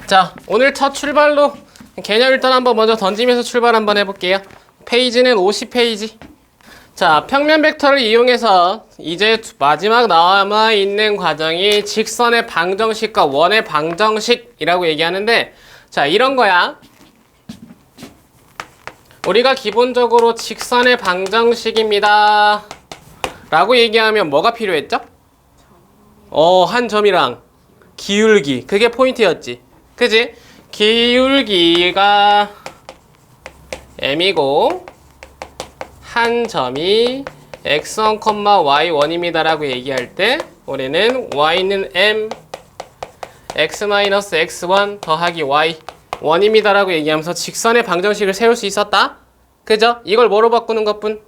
자, 오늘 첫 출발로 개념 일단 한번 먼저 던지면서 출발 한번 해볼게요. 페이지는 50페이지. 자, 평면 벡터를 이용해서 이제 마지막 남아있는 과정이 직선의 방정식과 원의 방정식이라고 얘기하는데, 자, 이런 거야. 우리가 기본적으로 직선의 방정식입니다 라고 얘기하면 뭐가 필요했죠? 한 점이랑 기울기, 그게 포인트였지. 그지? 기울기가 m이고 한 점이 x1, y1입니다 라고 얘기할 때 우리는 y는 m x-x1 더하기 y1입니다 라고 얘기하면서 직선의 방정식을 세울 수 있었다. 그죠? 이걸 뭐로 바꾸는 것뿐?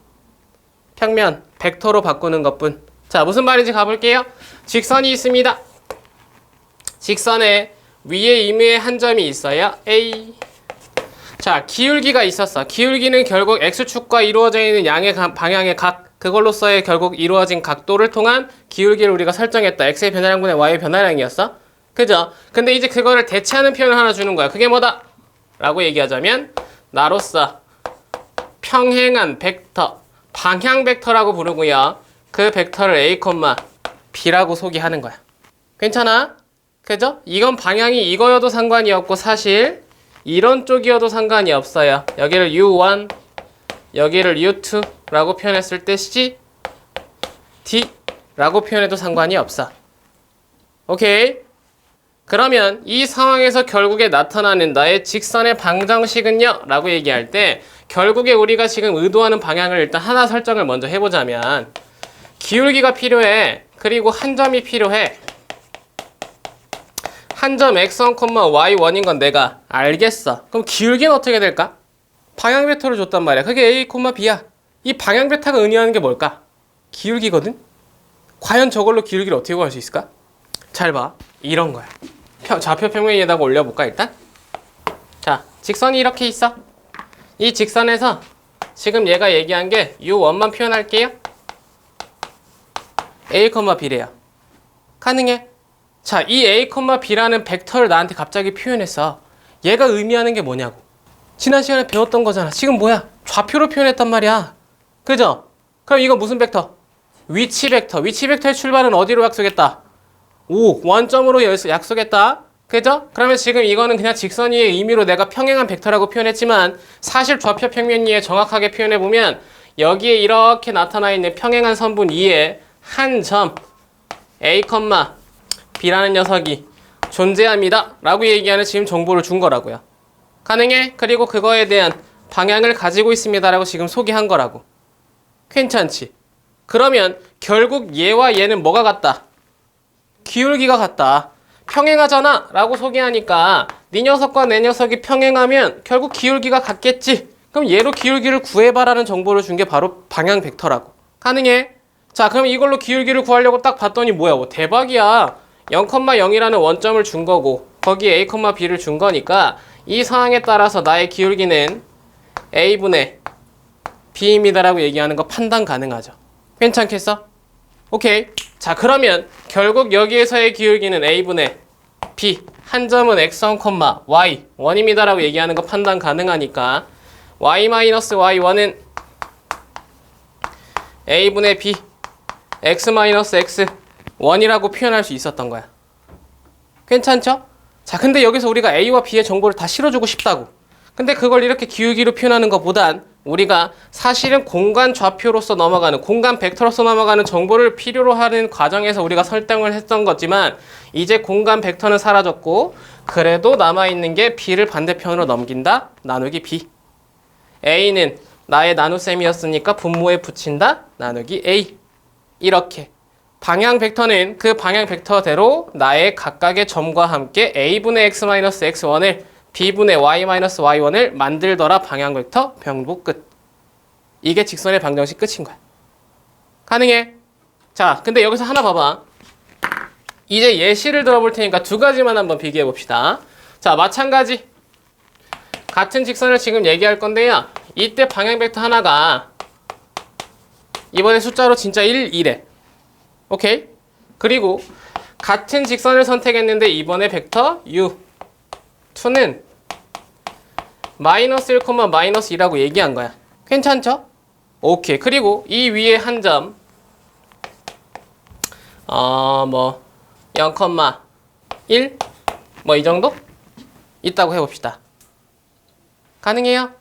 평면, 벡터로 바꾸는 것뿐. 자, 무슨 말인지 가볼게요. 직선이 있습니다. 직선에 위에 임의의 한 점이 있어요. A. 자, 기울기가 있었어. 기울기는 결국 x축과 이루어져 있는 양의 방향의 각, 그걸로써의 결국 이루어진 각도를 통한 기울기를 우리가 설정했다. x의 변화량분의 y의 변화량이었어. 그죠? 근데 이제 그거를 대체하는 표현을 하나 주는 거야. 그게 뭐다? 라고 얘기하자면 나로서 평행한 벡터, 방향 벡터라고 부르고요. 그 벡터를 a, b라고 소개하는 거야. 괜찮아? 그죠? 이건 방향이 이거여도 상관이 없고 사실 이런 쪽이어도 상관이 없어요. 여기를 U1, 여기를 U2라고 표현했을 때 C, D라고 표현해도 상관이 없어. 오케이? 그러면 이 상황에서 결국에 나타나는 나의 직선의 방정식은요? 라고 얘기할 때 결국에 우리가 지금 의도하는 방향을 일단 하나 설정을 먼저 해보자면 기울기가 필요해. 그리고 한 점이 필요해. 한 점 x1, y1인 건 내가 알겠어. 그럼 기울기는 어떻게 될까? 방향 벡터를 줬단 말이야. 그게 a, b야. 이 방향 벡터가 의미하는 게 뭘까? 기울기거든? 과연 저걸로 기울기를 어떻게 구할 수 있을까? 잘 봐. 이런 거야. 좌표 평면 위에다가 올려볼까 일단? 자, 직선이 이렇게 있어. 이 직선에서 지금 얘가 얘기한 게 u1만 표현할게요. a, b래요. 가능해? 자, 이 a, b라는 벡터를 나한테 갑자기 표현했어. 얘가 의미하는 게 뭐냐고. 지난 시간에 배웠던 거잖아. 지금 뭐야? 좌표로 표현했단 말이야. 그죠? 그럼 이거 무슨 벡터? 위치 벡터. 위치 벡터의 출발은 어디로 약속했다? 원점으로 약속했다. 그죠? 그러면 지금 이거는 그냥 직선 위의 의미로 내가 평행한 벡터라고 표현했지만 사실 좌표 평면 위에 정확하게 표현해보면 여기에 이렇게 나타나 있는 평행한 선분 위에 한 점 a, b라는 녀석이 존재합니다 라고 얘기하는 지금 정보를 준 거라고요. 가능해? 그리고 그거에 대한 방향을 가지고 있습니다 라고 지금 소개한 거라고. 괜찮지? 그러면 결국 얘와 얘는 뭐가 같다? 기울기가 같다. 평행하잖아 라고 소개하니까 네 녀석과 내 녀석이 평행하면 결국 기울기가 같겠지. 그럼 얘로 기울기를 구해봐라는 정보를 준 게 바로 방향 벡터라고. 가능해? 자, 그럼 이걸로 기울기를 구하려고 딱 봤더니 뭐야? 대박이야. 0,0이라는 원점을 준 거고 거기에 a, b를 준 거니까 이 상황에 따라서 나의 기울기는 a분의 b입니다 라고 얘기하는 거 판단 가능하죠. 괜찮겠어? 오케이. 자, 그러면 결국 여기에서의 기울기는 a분의 b, 한 점은 x1, y1입니다 라고 얘기하는 거 판단 가능하니까 y-y1은 a분의 b, x-x1이라고 표현할 수 있었던 거야. 괜찮죠? 자, 근데 여기서 우리가 a와 b의 정보를 다 실어주고 싶다고. 근데 그걸 이렇게 기울기로 표현하는 것보단 우리가 사실은 공간 좌표로서 넘어가는, 공간 벡터로서 넘어가는 정보를 필요로 하는 과정에서 우리가 설정을 했던 거지만 이제 공간 벡터는 사라졌고 그래도 남아있는 게 b를 반대편으로 넘긴다. 나누기 b. a는 나의 나눗셈이었으니까 분모에 붙인다. 나누기 a. 이렇게. 방향 벡터는 그 방향 벡터대로 나의 각각의 점과 함께 a분의 x-x1을 b분의 y-y1을 만들더라. 방향 벡터 병보 끝. 이게 직선의 방정식 끝인 거야. 가능해? 자, 근데 여기서 하나 봐봐. 이제 예시를 들어볼 테니까 두 가지만 한번 비교해 봅시다. 자, 마찬가지. 같은 직선을 지금 얘기할 건데요. 이때 방향 벡터 하나가 이번에 숫자로 진짜 1, 2래. 오케이? 그리고 같은 직선을 선택했는데 이번에 벡터 u 2는 마이너스 1, 마이너스 2라고 얘기한 거야. 괜찮죠? 오케이. 그리고 이 위에 한 점, 0,1? 이 정도? 있다고 해봅시다. 가능해요?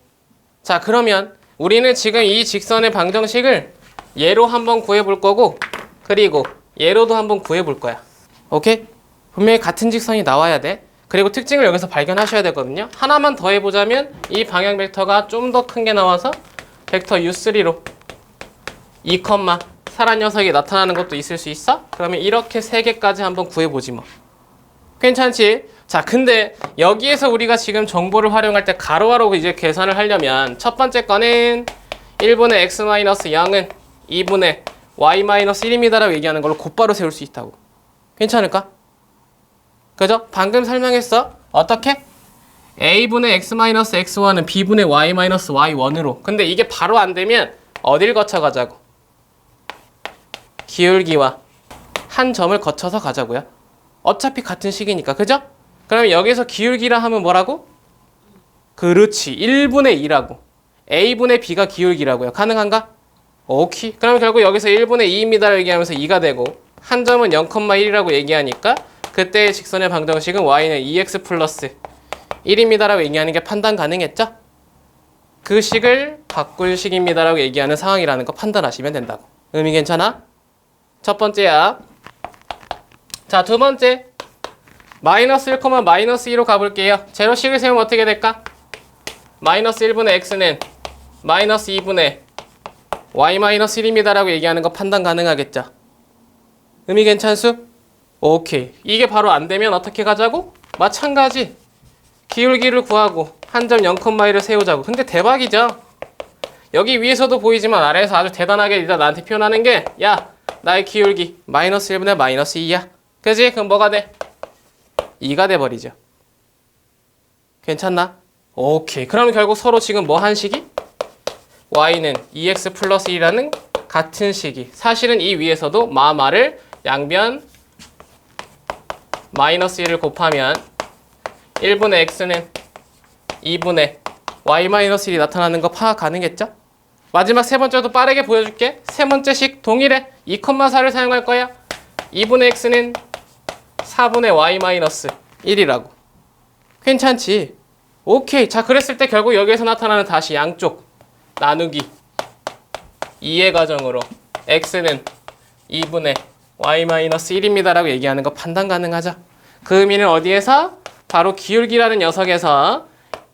자, 그러면 우리는 지금 이 직선의 방정식을 얘로 한번 구해볼 거고, 그리고 얘로도 한번 구해볼 거야. 오케이? 분명히 같은 직선이 나와야 돼. 그리고 특징을 여기서 발견하셔야 되거든요. 하나만 더 해보자면 이 방향 벡터가 좀 더 큰 게 나와서 벡터 U3로 2, 사란 녀석이 나타나는 것도 있을 수 있어? 그러면 이렇게 3개까지 한번 구해보지 뭐. 괜찮지? 자, 근데 여기에서 우리가 지금 정보를 활용할 때 가로가로 이제 계산을 하려면 첫 번째 거는 1분의 x-0은 2분의 y-1입니다라고 얘기하는 걸로 곧바로 세울 수 있다고. 괜찮을까? 그죠? 방금 설명했어. 어떻게? a분의 x-x1은 b분의 y-y1으로. 근데 이게 바로 안 되면 어딜 거쳐 가자고? 기울기와 한 점을 거쳐서 가자고요. 어차피 같은 식이니까. 그죠? 그러면 여기서 기울기라 하면 뭐라고? 그렇지. 1분의 2라고. a분의 b가 기울기라고요. 가능한가? 오케이. 그럼 결국 여기서 1분의 2입니다라고 얘기하면서 2가 되고 한 점은 0,1이라고 얘기하니까 그때의 직선의 방정식은 y는 2x 플러스 1입니다라고 얘기하는 게 판단 가능했죠? 그 식을 바꿀 식입니다라고 얘기하는 상황이라는 거 판단하시면 된다고. 의미 괜찮아? 첫 번째야. 자, 두 번째. 마이너스 1, 마이너스 2로 가볼게요. 제로식을 세우면 어떻게 될까? 마이너스 1분의 x는 마이너스 2분의 y-1입니다라고 얘기하는 거 판단 가능하겠죠? 의미 괜찮수? 오케이. 이게 바로 안 되면 어떻게 가자고? 마찬가지. 기울기를 구하고 한 점 0,1을 세우자고. 근데 대박이죠? 여기 위에서도 보이지만 아래에서 아주 대단하게 일단 나한테 표현하는 게 야, 나의 기울기 마이너스 1분의 마이너스 2야. 그지? 그럼 뭐가 돼? 2가 돼버리죠. 괜찮나? 오케이. 그럼 결국 서로 지금 뭐 한 식이? y는 2x 플러스 1이라는 같은 식이. 사실은 이 위에서도 마를 양변 마이너스 1을 곱하면 1분의 x는 2분의 y-1이 나타나는 거 파악 가능했죠? 마지막 세 번째도 빠르게 보여줄게. 세 번째 식 동일해. 2,4를 사용할 거야. 2분의 x는 4분의 y-1이라고. 괜찮지? 오케이. 자, 그랬을 때 결국 여기에서 나타나는 다시 양쪽 나누기 2의 과정으로 x는 2분의 y-1입니다라고 얘기하는 거 판단 가능하죠? 그 의미는 어디에서? 바로 기울기라는 녀석에서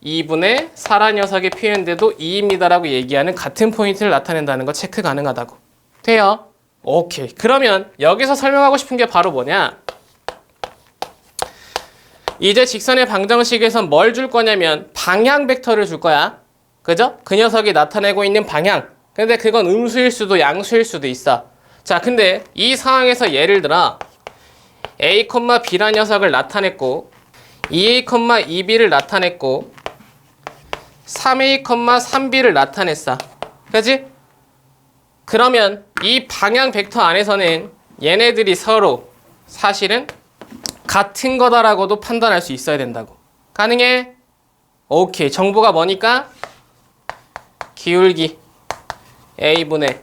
2분의 4라는 녀석이 표현돼도 2입니다라고 얘기하는 같은 포인트를 나타낸다는 거 체크 가능하다고. 돼요? 오케이. 그러면 여기서 설명하고 싶은 게 바로 뭐냐? 이제 직선의 방정식에선 뭘 줄 거냐면 방향 벡터를 줄 거야. 그죠? 그 녀석이 나타내고 있는 방향. 근데 그건 음수일 수도 양수일 수도 있어. 자, 근데 이 상황에서 예를 들어 a, b라는 녀석을 나타냈고 2a, 2b를 나타냈고 3a, 3b를 나타냈어. 그치? 그러면 이 방향 벡터 안에서는 얘네들이 서로 사실은 같은 거다라고도 판단할 수 있어야 된다고. 가능해? 오케이. 정보가 뭐니까? 기울기 a분의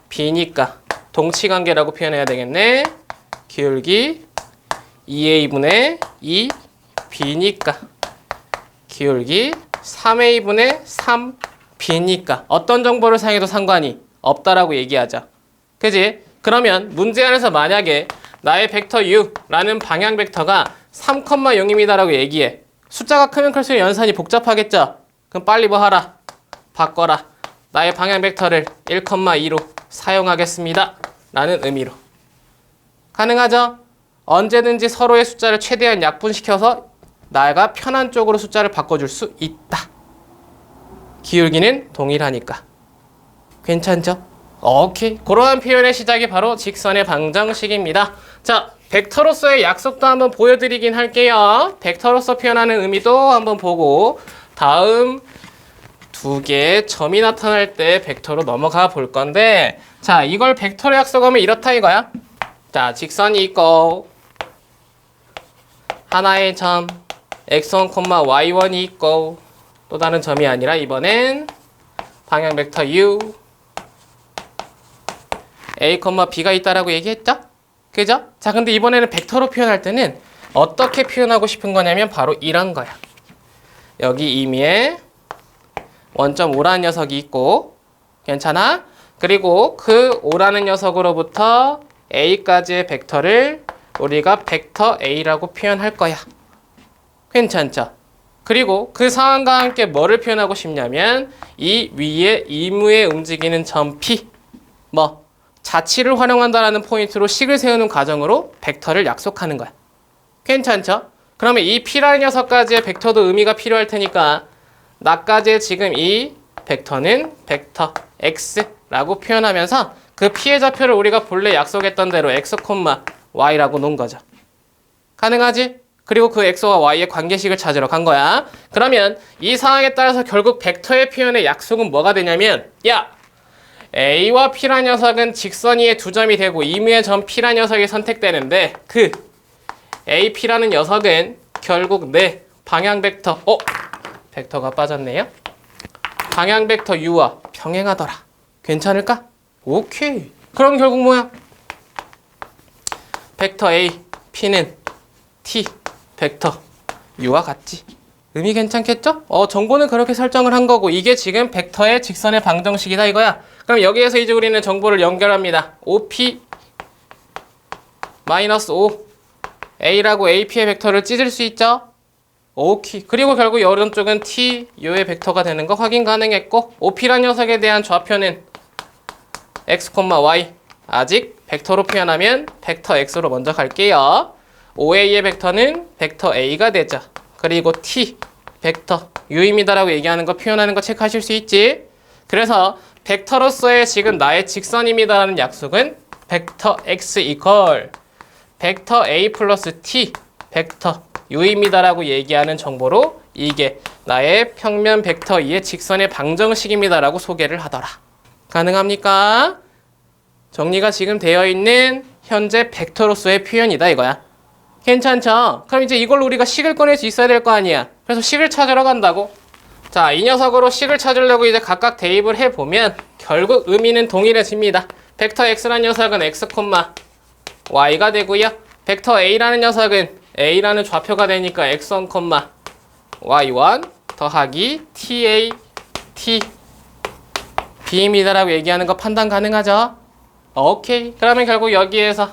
b니까 동치관계라고 표현해야 되겠네. 기울기 2a분의 2b니까 기울기 3a분의 3b니까 어떤 정보를 사용해도 상관이 없다라고 얘기하자. 그지? 그러면 문제 안에서 만약에 나의 벡터 u라는 방향 벡터가 3,0입니다라고 얘기해. 숫자가 크면 클수록 연산이 복잡하겠죠? 그럼 빨리 뭐 하라? 바꿔라. 나의 방향 벡터를 1,2로 사용하겠습니다. 라는 의미로. 가능하죠? 언제든지 서로의 숫자를 최대한 약분시켜서 나가 편한 쪽으로 숫자를 바꿔줄 수 있다. 기울기는 동일하니까. 괜찮죠? 오케이. 그러한 표현의 시작이 바로 직선의 방정식입니다. 자, 벡터로서의 약속도 한번 보여드리긴 할게요. 벡터로서 표현하는 의미도 한번 보고 다음 두 개의 점이 나타날 때 벡터로 넘어가 볼 건데, 자, 이걸 벡터로 약속하면 이렇다 이거야. 자, 직선이 있고 하나의 점 x1, y1이 있고 또 다른 점이 아니라 이번엔 방향 벡터 u a, b가 있다라고 얘기했죠? 그죠? 자, 근데 이번에는 벡터로 표현할 때는 어떻게 표현하고 싶은 거냐면 바로 이런 거야. 여기 임의에 원점 5라는 녀석이 있고 괜찮아? 그리고 그 5라는 녀석으로부터 a까지의 벡터를 우리가 벡터 a라고 표현할 거야. 괜찮죠? 그리고 그 상황과 함께 뭐를 표현하고 싶냐면 이 위에 임의에 움직이는 점 p 자치를 활용한다라는 포인트로 식을 세우는 과정으로 벡터를 약속하는 거야. 괜찮죠? 그러면 이 p라는 녀석까지의 벡터도 의미가 필요할 테니까 나까지의 지금 이 벡터는 벡터 x라고 표현하면서 그 p의 좌표를 우리가 본래 약속했던 대로 x, y라고 놓은 거죠. 가능하지? 그리고 그 x와 y의 관계식을 찾으러 간 거야. 그러면 이 상황에 따라서 결국 벡터의 표현의 약속은 뭐가 되냐면 a와 p라는 녀석은 직선 위에 두 점이 되고 임의의 점 p라는 녀석이 선택되는데 그 ap라는 녀석은 결국 내 방향 벡터 벡터가 빠졌네요. 방향 벡터 u와 평행하더라. 괜찮을까? 오케이. 그럼 결국 뭐야? 벡터 a, p는 t, 벡터 u와 같지. 의미 괜찮겠죠? 정보는 그렇게 설정을 한 거고 이게 지금 벡터의 직선의 방정식이다 이거야. 그럼 여기에서 이제 우리는 정보를 연결합니다. OP -5 A라고 AP의 벡터를 찢을 수 있죠? 오케이. 그리고 결국 오른쪽은 T, U의 벡터가 되는 거 확인 가능했고 OP란 녀석에 대한 좌표는 X, Y 아직 벡터로 표현하면 벡터 X로 먼저 갈게요. OA의 벡터는 벡터 A가 되죠. 그리고 T, 벡터 U입니다라고 얘기하는 거 표현하는 거 체크하실 수 있지? 그래서 벡터로서의 지금 나의 직선입니다라는 약속은 벡터 X 이퀄 벡터 A 플러스 T 벡터 U입니다라고 얘기하는 정보로 이게 나의 평면 벡터 2의 직선의 방정식입니다라고 소개를 하더라. 가능합니까? 정리가 지금 되어 있는 현재 벡터로서의 표현이다 이거야. 괜찮죠? 그럼 이제 이걸로 우리가 식을 꺼낼 수 있어야 될 거 아니야. 그래서 식을 찾으러 간다고. 자, 이 녀석으로 식을 찾으려고 이제 각각 대입을 해보면 결국 의미는 동일해집니다. 벡터 x라는 녀석은 x, y가 되고요. 벡터 a라는 녀석은 a라는 좌표가 되니까 x1, y1 더하기 ta, t, b입니다라고 얘기하는 거 판단 가능하죠? 오케이. 그러면 결국 여기에서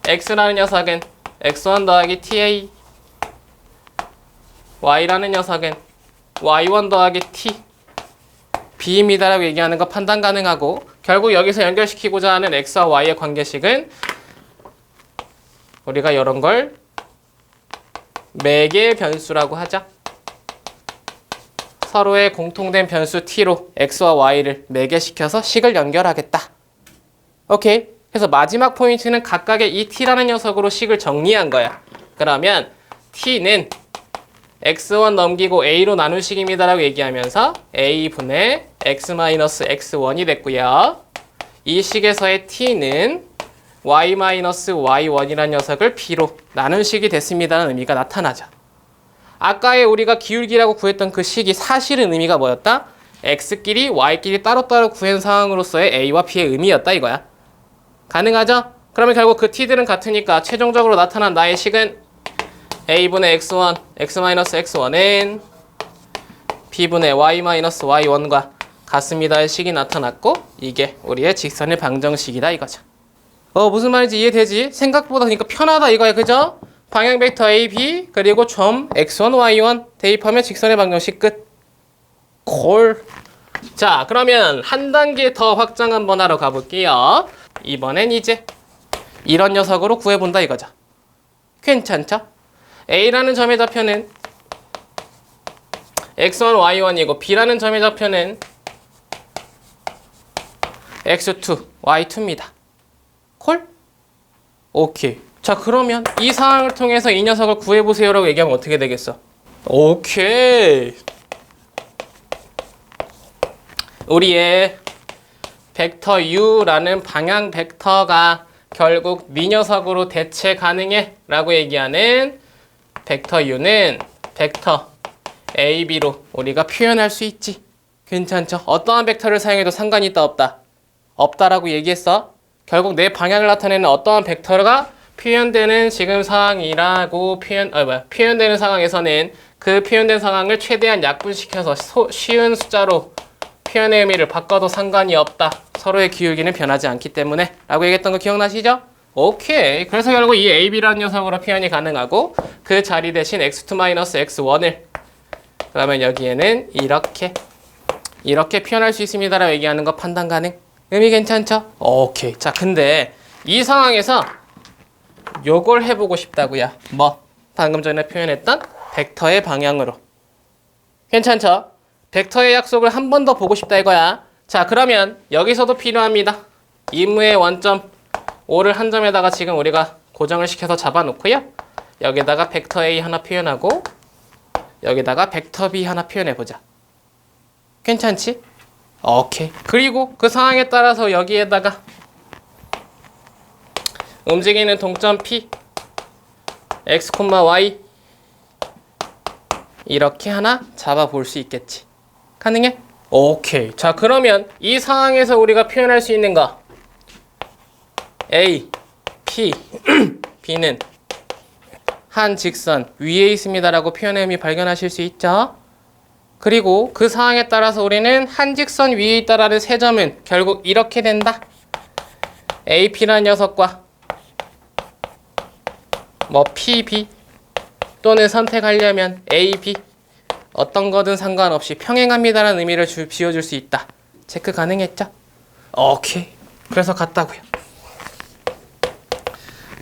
x라는 녀석은 x1 더하기 ta, y라는 녀석은 y1 더하기 t, b입니다라고 얘기하는 거 판단 가능하고 결국 여기서 연결시키고자 하는 x와 y의 관계식은 우리가 이런 걸 매개의 변수라고 하자. 서로의 공통된 변수 t로 x와 y를 매개시켜서 식을 연결하겠다. 오케이. 그래서 마지막 포인트는 각각의 이 t라는 녀석으로 식을 정리한 거야. 그러면 t는 x1 넘기고 a로 나눈 식입니다라고 얘기하면서 a분의 x-x1이 됐고요. 이 식에서의 t는 y-y1이라는 녀석을 b로 나눈 식이 됐습니다라는 의미가 나타나죠. 아까의 우리가 기울기라고 구했던 그 식이 사실은 의미가 뭐였다? x끼리 y끼리 따로따로 구한 상황으로서의 a와 b의 의미였다 이거야. 가능하죠? 그러면 결국 그 t들은 같으니까 최종적으로 나타난 나의 식은 a분의 x1, x-x1은 b분의 y-y1과 같습니다의 식이 나타났고 이게 우리의 직선의 방정식이다 이거죠. 무슨 말인지 이해되지? 생각보다 그러니까 편하다 이거야. 그죠? 방향 벡터 a, b 그리고 점 x1, y1 대입하면 직선의 방정식 끝. 콜. 자, 그러면 한 단계 더 확장 한번 하러 가볼게요. 이번엔 이제 이런 녀석으로 구해본다 이거죠. 괜찮죠? A라는 점의 좌표는 x1, y1이고 B라는 점의 좌표는 x2, y2입니다. 콜? 오케이. 자, 그러면 이 상황을 통해서 이 녀석을 구해보세요라고 얘기하면 어떻게 되겠어? 오케이. 우리의 벡터 u라는 방향 벡터가 결국 이 녀석으로 대체 가능해 라고 얘기하는 벡터 u는 벡터 ab로 우리가 표현할 수 있지. 괜찮죠? 어떠한 벡터를 사용해도 상관이 있다 없다? 없다라고 얘기했어. 결국 내 방향을 나타내는 어떠한 벡터가 표현되는 지금 상황이라고 표현되는 상황에서는 그 표현된 상황을 최대한 약분시켜서 쉬운 숫자로 표현의 의미를 바꿔도 상관이 없다. 서로의 기울기는 변하지 않기 때문에 라고 얘기했던 거 기억나시죠? 오케이. 그래서 결국 이 AB라는 녀석으로 표현이 가능하고 그 자리 대신 x2-x1을 그러면 여기에는 이렇게 표현할 수 있습니다라고 얘기하는 거 판단 가능? 의미 괜찮죠? 오케이. 자, 근데 이 상황에서 요걸 해보고 싶다고요. 뭐? 방금 전에 표현했던 벡터의 방향으로. 괜찮죠? 벡터의 약속을 한 번 더 보고 싶다 이거야. 자, 그러면 여기서도 필요합니다. 임무의 원점 O를 한 점에다가 지금 우리가 고정을 시켜서 잡아놓고요. 여기다가 벡터 A 하나 표현하고 여기다가 벡터 B 하나 표현해보자. 괜찮지? 오케이. 그리고 그 상황에 따라서 여기에다가 움직이는 동점 P X, Y 이렇게 하나 잡아볼 수 있겠지. 가능해? 오케이. 자, 그러면 이 상황에서 우리가 표현할 수 있는 거 A, P, B는 한 직선 위에 있습니다라고 표현의 의미 발견하실 수 있죠? 그리고 그 상황에 따라서 우리는 한 직선 위에 있다라는 세 점은 결국 이렇게 된다. AP라는 녀석과 뭐 PB 또는 선택하려면 AB 어떤 거든 상관없이 평행합니다라는 의미를 지어줄 수 있다. 체크 가능했죠? 오케이. 그래서 같다고요.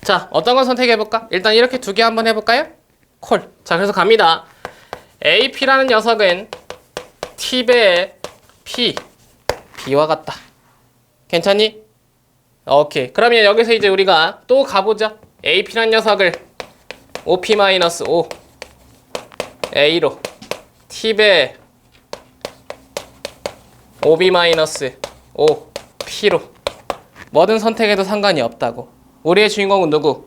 자, 어떤 거 선택해볼까? 일단 이렇게 두 개 한번 해볼까요? 콜. 자, 그래서 갑니다. AP라는 녀석은 T배의 P, B와 같다. 괜찮니? 오케이. 그러면 여기서 이제 우리가 또 가보죠. AP라는 녀석을 OP-O A로 T배 OB-O P로 뭐든 선택해도 상관이 없다고. 우리의 주인공은 누구?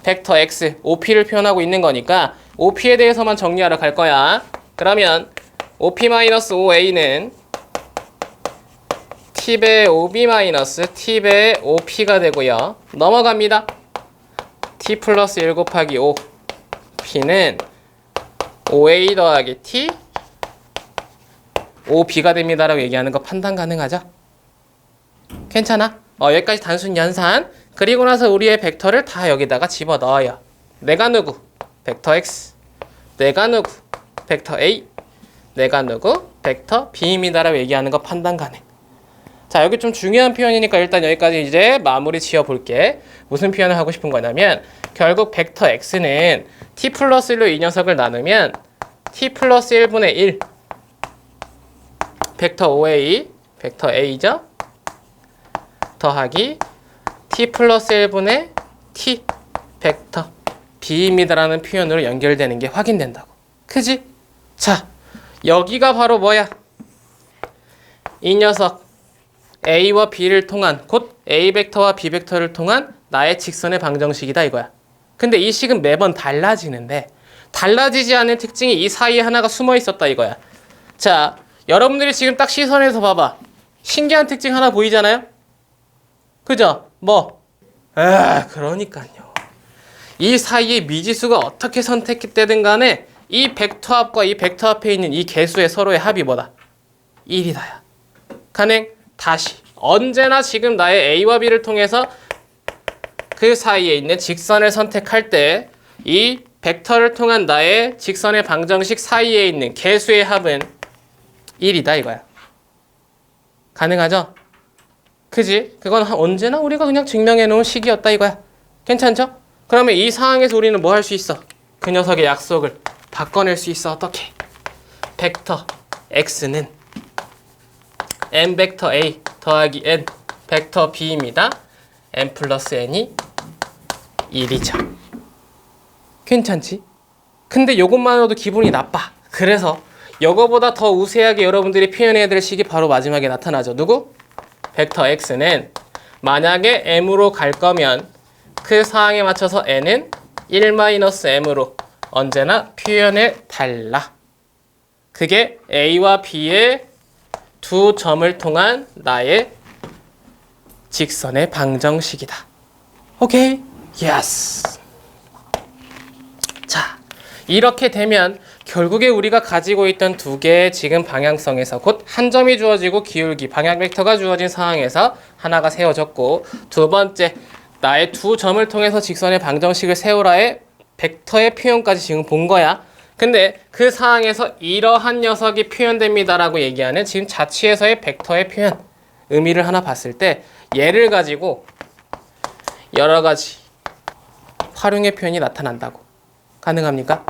벡터 X, OP를 표현하고 있는 거니까 OP에 대해서만 정리하러 갈 거야. 그러면 OP-O A는 T배 OB- T배 OP가 되고요. 넘어갑니다. T 플러스 1 곱하기 5 P는 OA 더하기 T OB가 됩니다라고 얘기하는 거 판단 가능하죠? 괜찮아? 여기까지 단순 연산. 그리고 나서 우리의 벡터를 다 여기다가 집어넣어요. 내가 누구? 벡터 X. 내가 누구? 벡터 A. 내가 누구? 벡터 B입니다라고 얘기하는 거 판단 가능. 자, 여기 좀 중요한 표현이니까 일단 여기까지 이제 마무리 지어볼게. 무슨 표현을 하고 싶은 거냐면 결국 벡터 X는 T 플러스 1로 이 녀석을 나누면 T 플러스 1분의 1 벡터 OA, 벡터 A죠? 더하기 T 플러스 1분의 T 벡터 B입니다라는 표현으로 연결되는 게 확인된다고. 그지? 자, 여기가 바로 뭐야? 이 녀석 A와 B를 통한 곧 A 벡터와 B 벡터를 통한 나의 직선의 방정식이다 이거야. 근데 이 식은 매번 달라지는데 달라지지 않는 특징이 이 사이에 하나가 숨어 있었다 이거야. 자, 여러분들이 지금 딱 시선에서 봐봐. 신기한 특징 하나 보이잖아요? 그죠? 뭐? 그러니까요. 이 사이에 미지수가 어떻게 선택되든 간에 이 벡터 앞과 이 벡터 앞에 있는 이 개수의 서로의 합이 뭐다? 1이다야. 가능? 다시. 언제나 지금 나의 A와 B를 통해서 그 사이에 있는 직선을 선택할 때 이 벡터를 통한 나의 직선의 방정식 사이에 있는 개수의 합은 1이다 이거야. 가능하죠? 그지? 그건 언제나 우리가 그냥 증명해 놓은 식이었다 이거야. 괜찮죠? 그러면 이 상황에서 우리는 뭐 할 수 있어? 그 녀석의 약속을 바꿔낼 수 있어. 어떻게? 벡터 X는 n 벡터 A 더하기 n 벡터 B입니다. n 플러스 n이 1이죠. 괜찮지? 근데 요것만으로도 기분이 나빠. 그래서 요거보다 더 우세하게 여러분들이 표현해야 될 식이 바로 마지막에 나타나죠. 누구? 벡터 X는 만약에 M으로 갈 거면 그 상황에 맞춰서 N은 1-M으로 언제나 표현해 달라. 그게 A와 B의 두 점을 통한 나의 직선의 방정식이다. 오케이? 예스. 자, 이렇게 되면 결국에 우리가 가지고 있던 두 개의 지금 방향성에서 곧 한 점이 주어지고 기울기, 방향 벡터가 주어진 상황에서 하나가 세워졌고, 두 번째, 나의 두 점을 통해서 직선의 방정식을 세우라의 벡터의 표현까지 지금 본 거야. 근데 그 상황에서 이러한 녀석이 표현됩니다라고 얘기하는 지금 자취에서의 벡터의 표현, 의미를 하나 봤을 때 얘를 가지고 여러 가지 활용의 표현이 나타난다고. 가능합니까?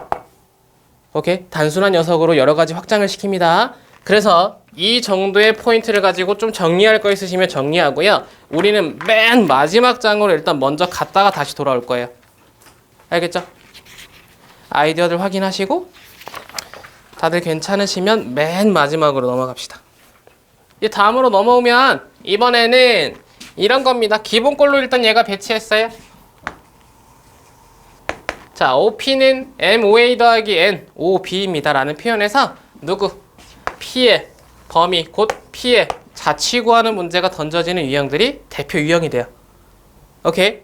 오케이? 단순한 녀석으로 여러 가지 확장을 시킵니다. 그래서 이 정도의 포인트를 가지고 좀 정리할 거 있으시면 정리하고요. 우리는 맨 마지막 장으로 일단 먼저 갔다가 다시 돌아올 거예요. 알겠죠? 아이디어들 확인하시고 다들 괜찮으시면 맨 마지막으로 넘어갑시다. 이제 다음으로 넘어오면 이번에는 이런 겁니다. 기본꼴로 일단 얘가 배치했어요. 자, OP는 MOA 더하기 N, OB입니다. 라는 표현에서 누구? P의 범위, 곧 P의 자취 구하는 문제가 던져지는 유형들이 대표 유형이 돼요. 오케이?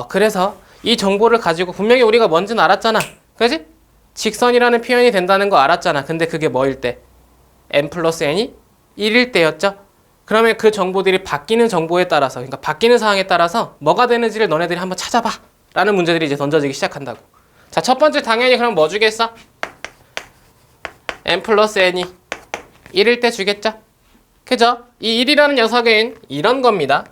그래서 이 정보를 가지고 분명히 우리가 뭔지는 알았잖아. 그지? 직선이라는 표현이 된다는 거 알았잖아. 근데 그게 뭐일 때? n 플러스 n이 1일 때였죠? 그러면 그 정보들이 바뀌는 정보에 따라서, 그러니까 바뀌는 상황에 따라서 뭐가 되는지를 너네들이 한번 찾아봐. 라는 문제들이 이제 던져지기 시작한다고. 자, 첫 번째 당연히 그럼 뭐 주겠어? n 플러스 n이 1일 때 주겠죠? 그죠? 이 1이라는 녀석은 이런 겁니다.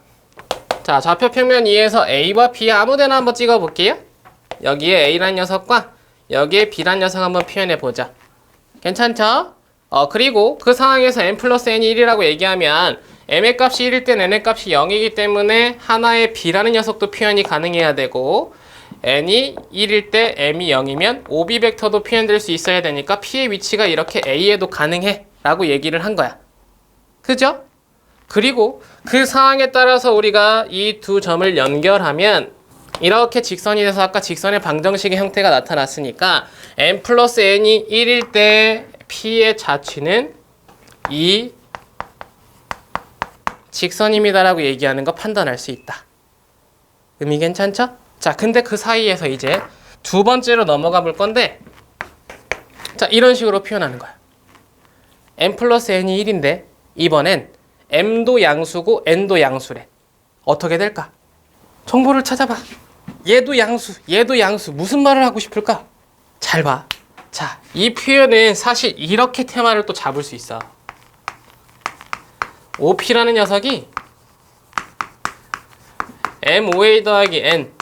자, 좌표 평면 2에서 A와 B 아무데나 한번 찍어볼게요. 여기에 A라는 녀석과 여기에 B라는 녀석 한번 표현해보자. 괜찮죠? 그리고 그 상황에서 n 플러스 n이 1이라고 얘기하면 m의 값이 1일 땐 n의 값이 0이기 때문에 하나의 B라는 녀석도 표현이 가능해야 되고, n이 1일 때 m이 0이면 OB 벡터도 표현될 수 있어야 되니까 P의 위치가 이렇게 A에도 가능해 라고 얘기를 한 거야. 그죠? 그리고 그 상황에 따라서 우리가 이 두 점을 연결하면 이렇게 직선이 돼서 아까 직선의 방정식의 형태가 나타났으니까 n 플러스 n이 1일 때 P의 자취는 이 직선입니다 라고 얘기하는 거 판단할 수 있다. 의미 괜찮죠? 자, 근데 그 사이에서 이제 두 번째로 넘어가 볼 건데, 자, 이런 식으로 표현하는 거야. n 플러스 n이 1인데 이번엔 m도 양수고 n도 양수래. 어떻게 될까? 정보를 찾아봐. 얘도 양수, 얘도 양수. 무슨 말을 하고 싶을까? 잘 봐. 자, 이 표현은 사실 이렇게 테마를 또 잡을 수 있어. OP라는 녀석이 MOA 더하기 N,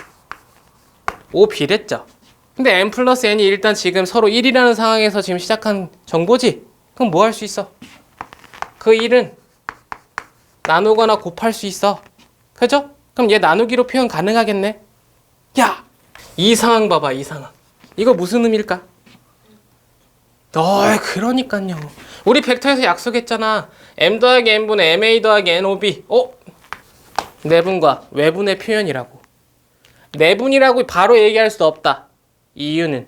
OB랬죠. 근데 n 플러스 n이 일단 지금 서로 1이라는 상황에서 지금 시작한 정보지? 그럼 뭐 할 수 있어? 그 1은 나누거나 곱할 수 있어. 그죠? 그럼 얘 나누기로 표현 가능하겠네? 야! 이 상황 봐봐, 이 상황. 이거 무슨 의미일까? 그러니까요. 우리 벡터에서 약속했잖아. m 더하기 n분의 ma 더하기 nob. 내분과 외분의 표현이라고. 내분이라고 바로 얘기할 수 없다. 이유는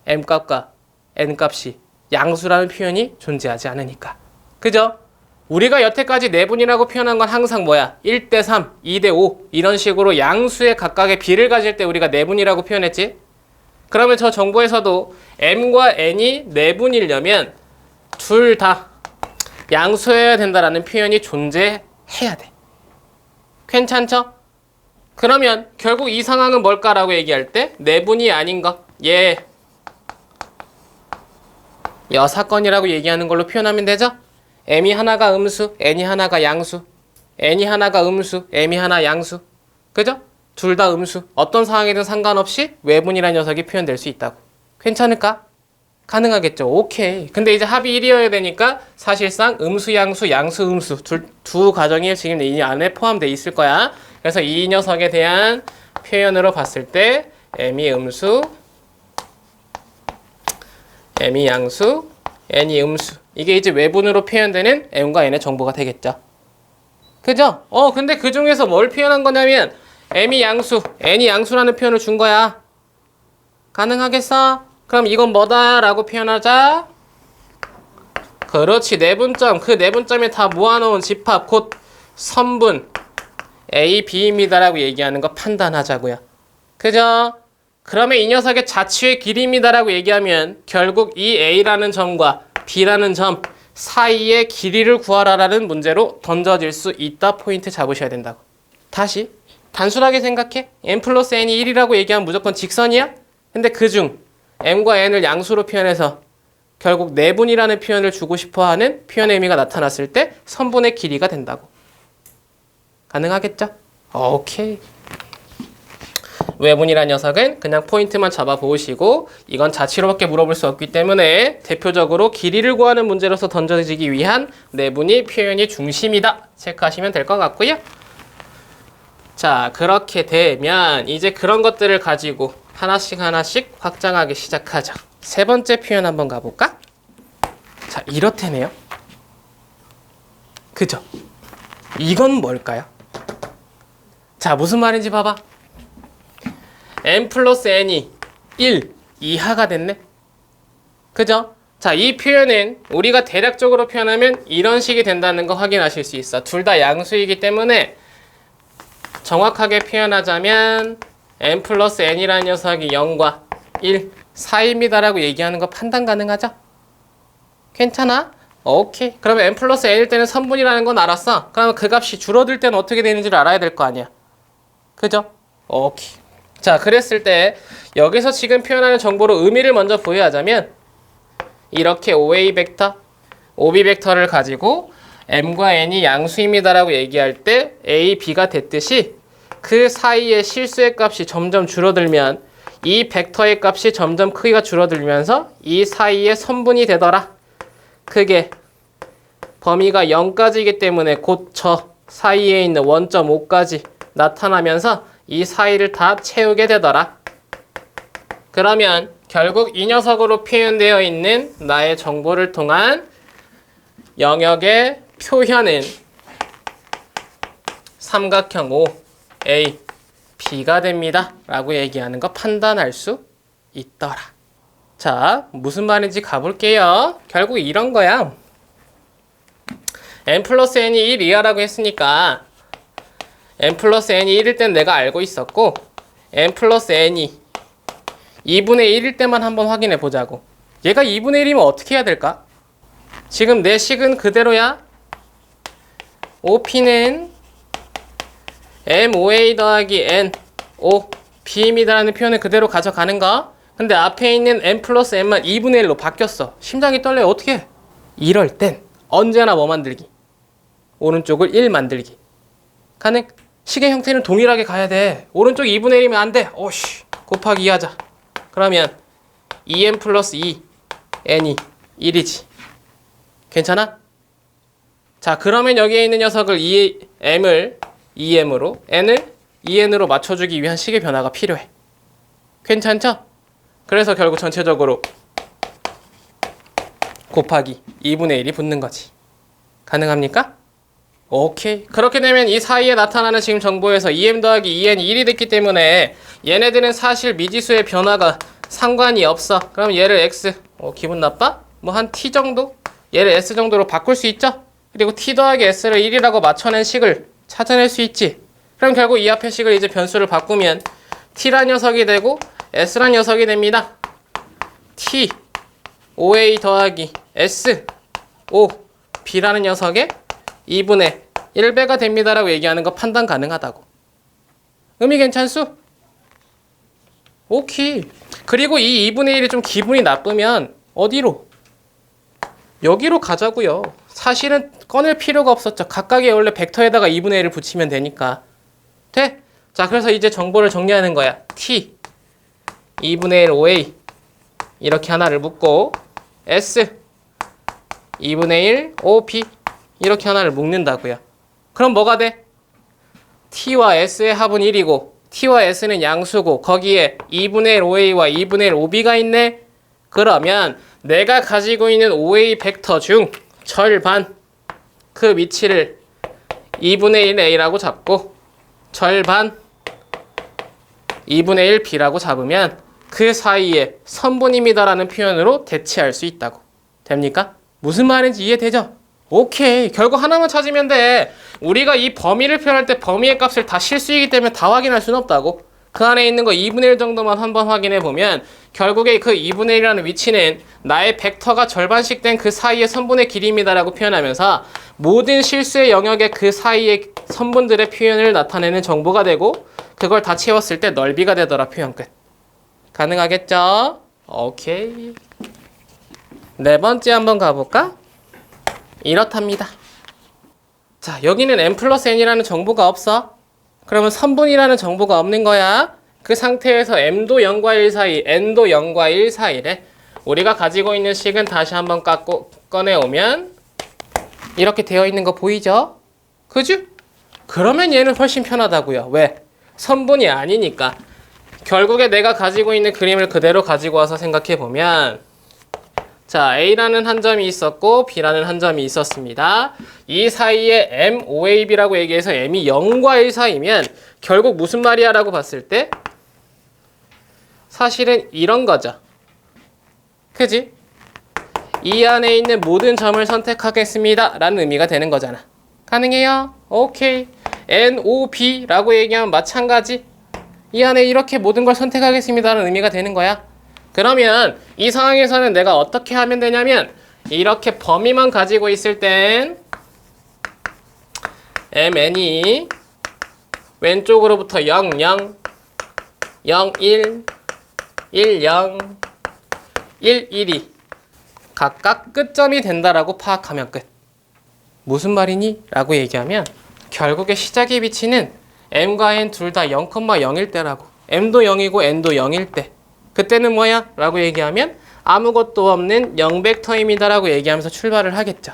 m 값과 n 값이 양수라는 표현이 존재하지 않으니까. 그죠? 우리가 여태까지 내분이라고 표현한 건 항상 뭐야? 1대 3, 2대 5 이런 식으로 양수의 각각의 비를 가질 때 우리가 내분이라고 표현했지? 그러면 저 정보에서도 m과 n이 내분이려면 둘 다 양수여야 된다라는 표현이 존재해야 돼. 괜찮죠? 그러면 결국 이 상황은 뭘까라고 얘기할 때 내분이 아닌 것, 여사건이라고 얘기하는 걸로 표현하면 되죠? m이 하나가 음수, n이 하나가 양수, n이 하나가 음수, m이 하나 양수. 그죠? 둘 다 음수. 어떤 상황이든 상관없이 외분이라는 녀석이 표현될 수 있다고. 괜찮을까? 가능하겠죠. 오케이. 근데 이제 합이 1이어야 되니까 사실상 음수, 양수, 양수, 음수 두 가정이 지금 이 안에 포함되어 있을 거야. 그래서 이 녀석에 대한 표현으로 봤을 때 m이 음수, m이 양수, n이 음수. 이게 이제 외분으로 표현되는 m과 n의 정보가 되겠죠. 그죠? 근데 그 중에서 뭘 표현한 거냐면 m이 양수, n이 양수라는 표현을 준 거야. 가능하겠어? 그럼 이건 뭐다? 라고 표현하자. 그렇지. 내분점. 그 내분점에 다 모아놓은 집합 곧 선분 A, B입니다 라고 얘기하는 거 판단하자고요. 그죠? 그러면 이 녀석의 자취의 길이입니다 라고 얘기하면 결국 이 A라는 점과 B라는 점 사이의 길이를 구하라라는 문제로 던져질 수 있다. 포인트 잡으셔야 된다고. 다시 단순하게 생각해. m 플러스 n이 1이라고 얘기하면 무조건 직선이야? 근데 그중 m과 n을 양수로 표현해서 결국 내분이라는 표현을 주고 싶어하는 표현의 의미가 나타났을 때 선분의 길이가 된다고. 가능하겠죠? 오케이. 외분이라는 녀석은 그냥 포인트만 잡아보시고 이건 자취로밖에 물어볼 수 없기 때문에 대표적으로 길이를 구하는 문제로서 던져지기 위한 내분이 표현이 중심이다. 체크하시면 될 것 같고요. 자, 그렇게 되면 이제 그런 것들을 가지고 하나씩 확장하기 시작하죠. 세 번째 표현 한번 가볼까? 자, 이렇다네요. 그죠? 이건 뭘까요? 자, 무슨 말인지 봐봐. n 플러스 n이 1 이하가 됐네. 그죠? 자, 이 표현은 우리가 대략적으로 표현하면 이런 식이 된다는 거 확인하실 수 있어. 둘 다 양수이기 때문에 정확하게 표현하자면 n 플러스 n이라는 녀석이 0과 1 사이입니다라고 얘기하는 거 판단 가능하죠? 괜찮아? 오케이. 그러면 n 플러스 n일 때는 선분이라는 건 알았어. 그러면 그 값이 줄어들 때는 어떻게 되는지를 알아야 될 거 아니야. 그죠? 오케이. 자, 그랬을 때 여기서 지금 표현하는 정보로 의미를 먼저 부여하자면 이렇게 OA 벡터, OB 벡터를 가지고 m과 n이 양수입니다라고 얘기할 때 A, B가 됐듯이 그 사이의 실수의 값이 점점 줄어들면 이 벡터의 값이 점점 크기가 줄어들면서 이 사이의 선분이 되더라. 그게 범위가 0까지이기 때문에 곧 저 사이에 있는 원점 5까지 나타나면서 이 사이를 다 채우게 되더라. 그러면 결국 이 녀석으로 표현되어 있는 나의 정보를 통한 영역의 표현은 삼각형 O, A, B가 됩니다. 라고 얘기하는 거 판단할 수 있더라. 자, 무슨 말인지 가볼게요. 결국 이런 거야. n 플러스 n이 1 이하라고 했으니까 n 플러스 n이 1일 땐 내가 알고 있었고 n 플러스 n이 2분의 1일 때만 한번 확인해 보자고. 얘가 2분의 1이면 어떻게 해야 될까? 지금 내 식은 그대로야. OP는 MOA 더하기 N, O, B입니다라는 표현을 그대로 가져가는 거. 근데 앞에 있는 N 플러스 N만 2분의 1로 바뀌었어. 심장이 떨려요. 어떻게 해? 이럴 땐 언제나 뭐 만들기? 오른쪽을 1 만들기. 가능? 식의 형태는 동일하게 가야 돼. 오른쪽 2분의 1이면 안 돼. 오씨. 곱하기 2 하자. 그러면 2n 플러스 2, n이 1이지. 괜찮아? 자, 그러면 여기에 있는 녀석을 m을 2m으로, n을 2n으로 맞춰주기 위한 식의 변화가 필요해. 괜찮죠? 그래서 결국 전체적으로 곱하기 2분의 1이 붙는 거지. 가능합니까? 오케이. 그렇게 되면 이 사이에 나타나는 지금 정보에서 2m 더하기 2n이 1이 됐기 때문에 얘네들은 사실 미지수의 변화가 상관이 없어. 그럼 얘를 x, 기분 나빠? 뭐 한 t 정도? 얘를 s 정도로 바꿀 수 있죠? 그리고 t 더하기 s를 1이라고 맞춰낸 식을 찾아낼 수 있지. 그럼 결국 이 앞의 식을 이제 변수를 바꾸면 t란 녀석이 되고 s란 녀석이 됩니다. t, oa 더하기 s, o, b라는 녀석의 2분의 1배가 됩니다라고 얘기하는 거 판단 가능하다고. 의미 괜찮수? 오케이. 그리고 이 2분의 1이 좀 기분이 나쁘면 어디로? 여기로 가자고요. 사실은 꺼낼 필요가 없었죠. 각각의 원래 벡터에다가 2분의 1을 붙이면 되니까. 돼? 자, 그래서 이제 정보를 정리하는 거야. t 2분의 1 OA 이렇게 하나를 묶고 s 2분의 1 OB 이렇게 하나를 묶는다고요. 그럼 뭐가 돼? t와 s의 합은 1이고 t와 s는 양수고 거기에 2분의 1 OA와 2분의 1 OB가 있네. 그러면 내가 가지고 있는 OA 벡터 중 절반 그 위치를 2분의 1 A라고 잡고 절반 2분의 1 B라고 잡으면 그 사이에 선분입니다라는 표현으로 대체할 수 있다고. 됩니까? 무슨 말인지 이해되죠? 오케이. 결국 하나만 찾으면 돼. 우리가 이 범위를 표현할 때 범위의 값을 다 실수이기 때문에 다 확인할 수는 없다고. 그 안에 있는 거 2분의 1 정도만 한번 확인해 보면 결국에 그 2분의 1이라는 위치는 나의 벡터가 절반씩 된 그 사이의 선분의 길이입니다라고 표현하면서 모든 실수의 영역의 그 사이의 선분들의 표현을 나타내는 정보가 되고 그걸 다 채웠을 때 넓이가 되더라. 표현 끝. 가능하겠죠? 오케이. 네 번째 한번 가볼까? 이렇답니다. 자, 여기는 m 플러스 n이라는 정보가 없어. 그러면 선분이라는 정보가 없는 거야. 그 상태에서 m도 0과 1 사이, n도 0과 1 사이래. 우리가 가지고 있는 식은 다시 한번 꺼내오면 이렇게 되어 있는 거 보이죠? 그죠? 그러면 얘는 훨씬 편하다고요. 왜? 선분이 아니니까. 결국에 내가 가지고 있는 그림을 그대로 가지고 와서 생각해 보면 자, A라는 한 점이 있었고 B라는 한 점이 있었습니다. 이 사이에 M, OAB라고 얘기해서 M이 0과 1 사이면 결국 무슨 말이야 라고 봤을 때 사실은 이런 거죠. 그지? 이 안에 있는 모든 점을 선택하겠습니다 라는 의미가 되는 거잖아. 가능해요? 오케이. NOB 라고 얘기하면 마찬가지. 이 안에 이렇게 모든 걸 선택하겠습니다 라는 의미가 되는 거야. 그러면 이 상황에서는 내가 어떻게 하면 되냐면 이렇게 범위만 가지고 있을 땐 MN이 왼쪽으로부터 0, 0, 0, 1, 1, 0, 1, 1이 각각 끝점이 된다라고 파악하면 끝. 무슨 말이니? 라고 얘기하면 결국에 시작의 위치는 M과 N 둘 다 0,0일 때라고. M도 0이고 N도 0일 때. 그때는 뭐야? 라고 얘기하면 아무것도 없는 0벡터입니다 라고 얘기하면서 출발을 하겠죠.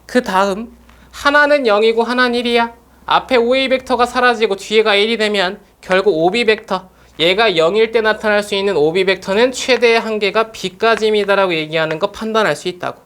그 다음 하나는 0이고 하나는 1이야. 앞에 OA 벡터가 사라지고 뒤에가 1이 되면 결국 OB 벡터, 얘가 0일 때 나타날 수 있는 OB 벡터는 최대의 한계가 B까지입니다 라고 얘기하는 거 판단할 수 있다고.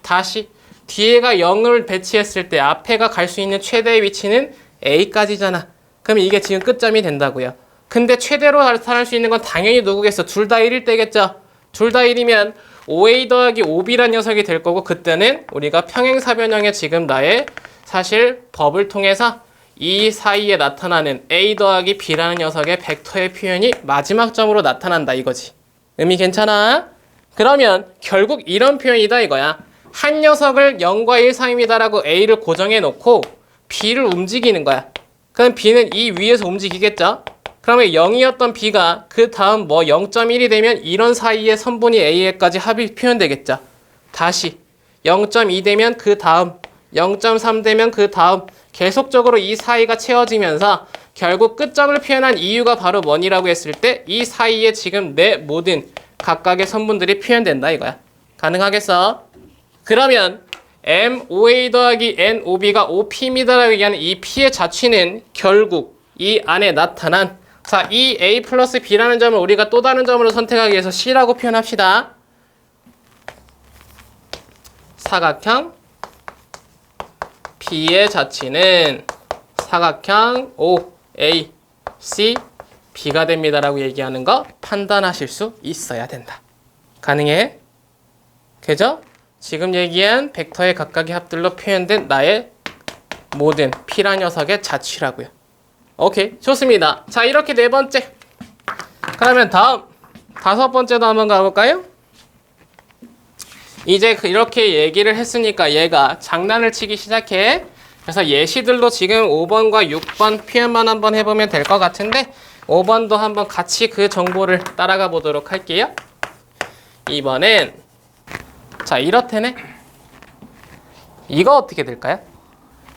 다시 뒤에가 0을 배치했을 때 앞에가 갈 수 있는 최대의 위치는 A까지잖아. 그럼 이게 지금 끝점이 된다고요. 근데 최대로 나타날 수 있는 건 당연히 누구겠어? 둘 다 1일 때겠죠? 둘 다 1이면 OA 더하기 OB란 녀석이 될 거고 그때는 우리가 평행사변형의 지금 나의 사실 법을 통해서 이 사이에 나타나는 A 더하기 B라는 녀석의 벡터의 표현이 마지막 점으로 나타난다 이거지. 의미 괜찮아? 그러면 결국 이런 표현이다 이거야. 한 녀석을 0과 1 사이입니다 라고 A를 고정해 놓고 B를 움직이는 거야. 그럼 B는 이 위에서 움직이겠죠? 그러면 0이었던 B가 그 다음 뭐 0.1이 되면 이런 사이에 선분이 A에까지 합이 표현되겠죠. 다시 0.2 되면 그 다음 0.3 되면 그 다음 계속적으로 이 사이가 채워지면서 결국 끝점을 표현한 이유가 바로 뭐니라고 했을 때 이 사이에 지금 내 모든 각각의 선분들이 표현된다 이거야. 가능하겠어? 그러면 MOA 더하기 NOB가 OP입니다라고 얘기하는 이 P의 자취는 결국 이 안에 나타난 자, 이 A 플러스 B라는 점을 우리가 또 다른 점으로 선택하기 위해서 C라고 표현합시다. 사각형 B의 자취는 사각형 OA, C, B가 됩니다라고 얘기하는 거 판단하실 수 있어야 된다. 가능해? 그죠? 지금 얘기한 벡터의 각각의 합들로 표현된 나의 모든 P란 녀석의 자취라고요. 오케이, 좋습니다. 자, 이렇게 네 번째. 그러면 다음 다섯 번째도 한번 가볼까요? 이제 이렇게 얘기를 했으니까 얘가 장난을 치기 시작해. 그래서 예시들로 지금 5번과 6번 표현만 한번 해보면 될 것 같은데 5번도 한번 같이 그 정보를 따라가 보도록 할게요. 이번엔 자, 이렇다네. 이거 어떻게 될까요?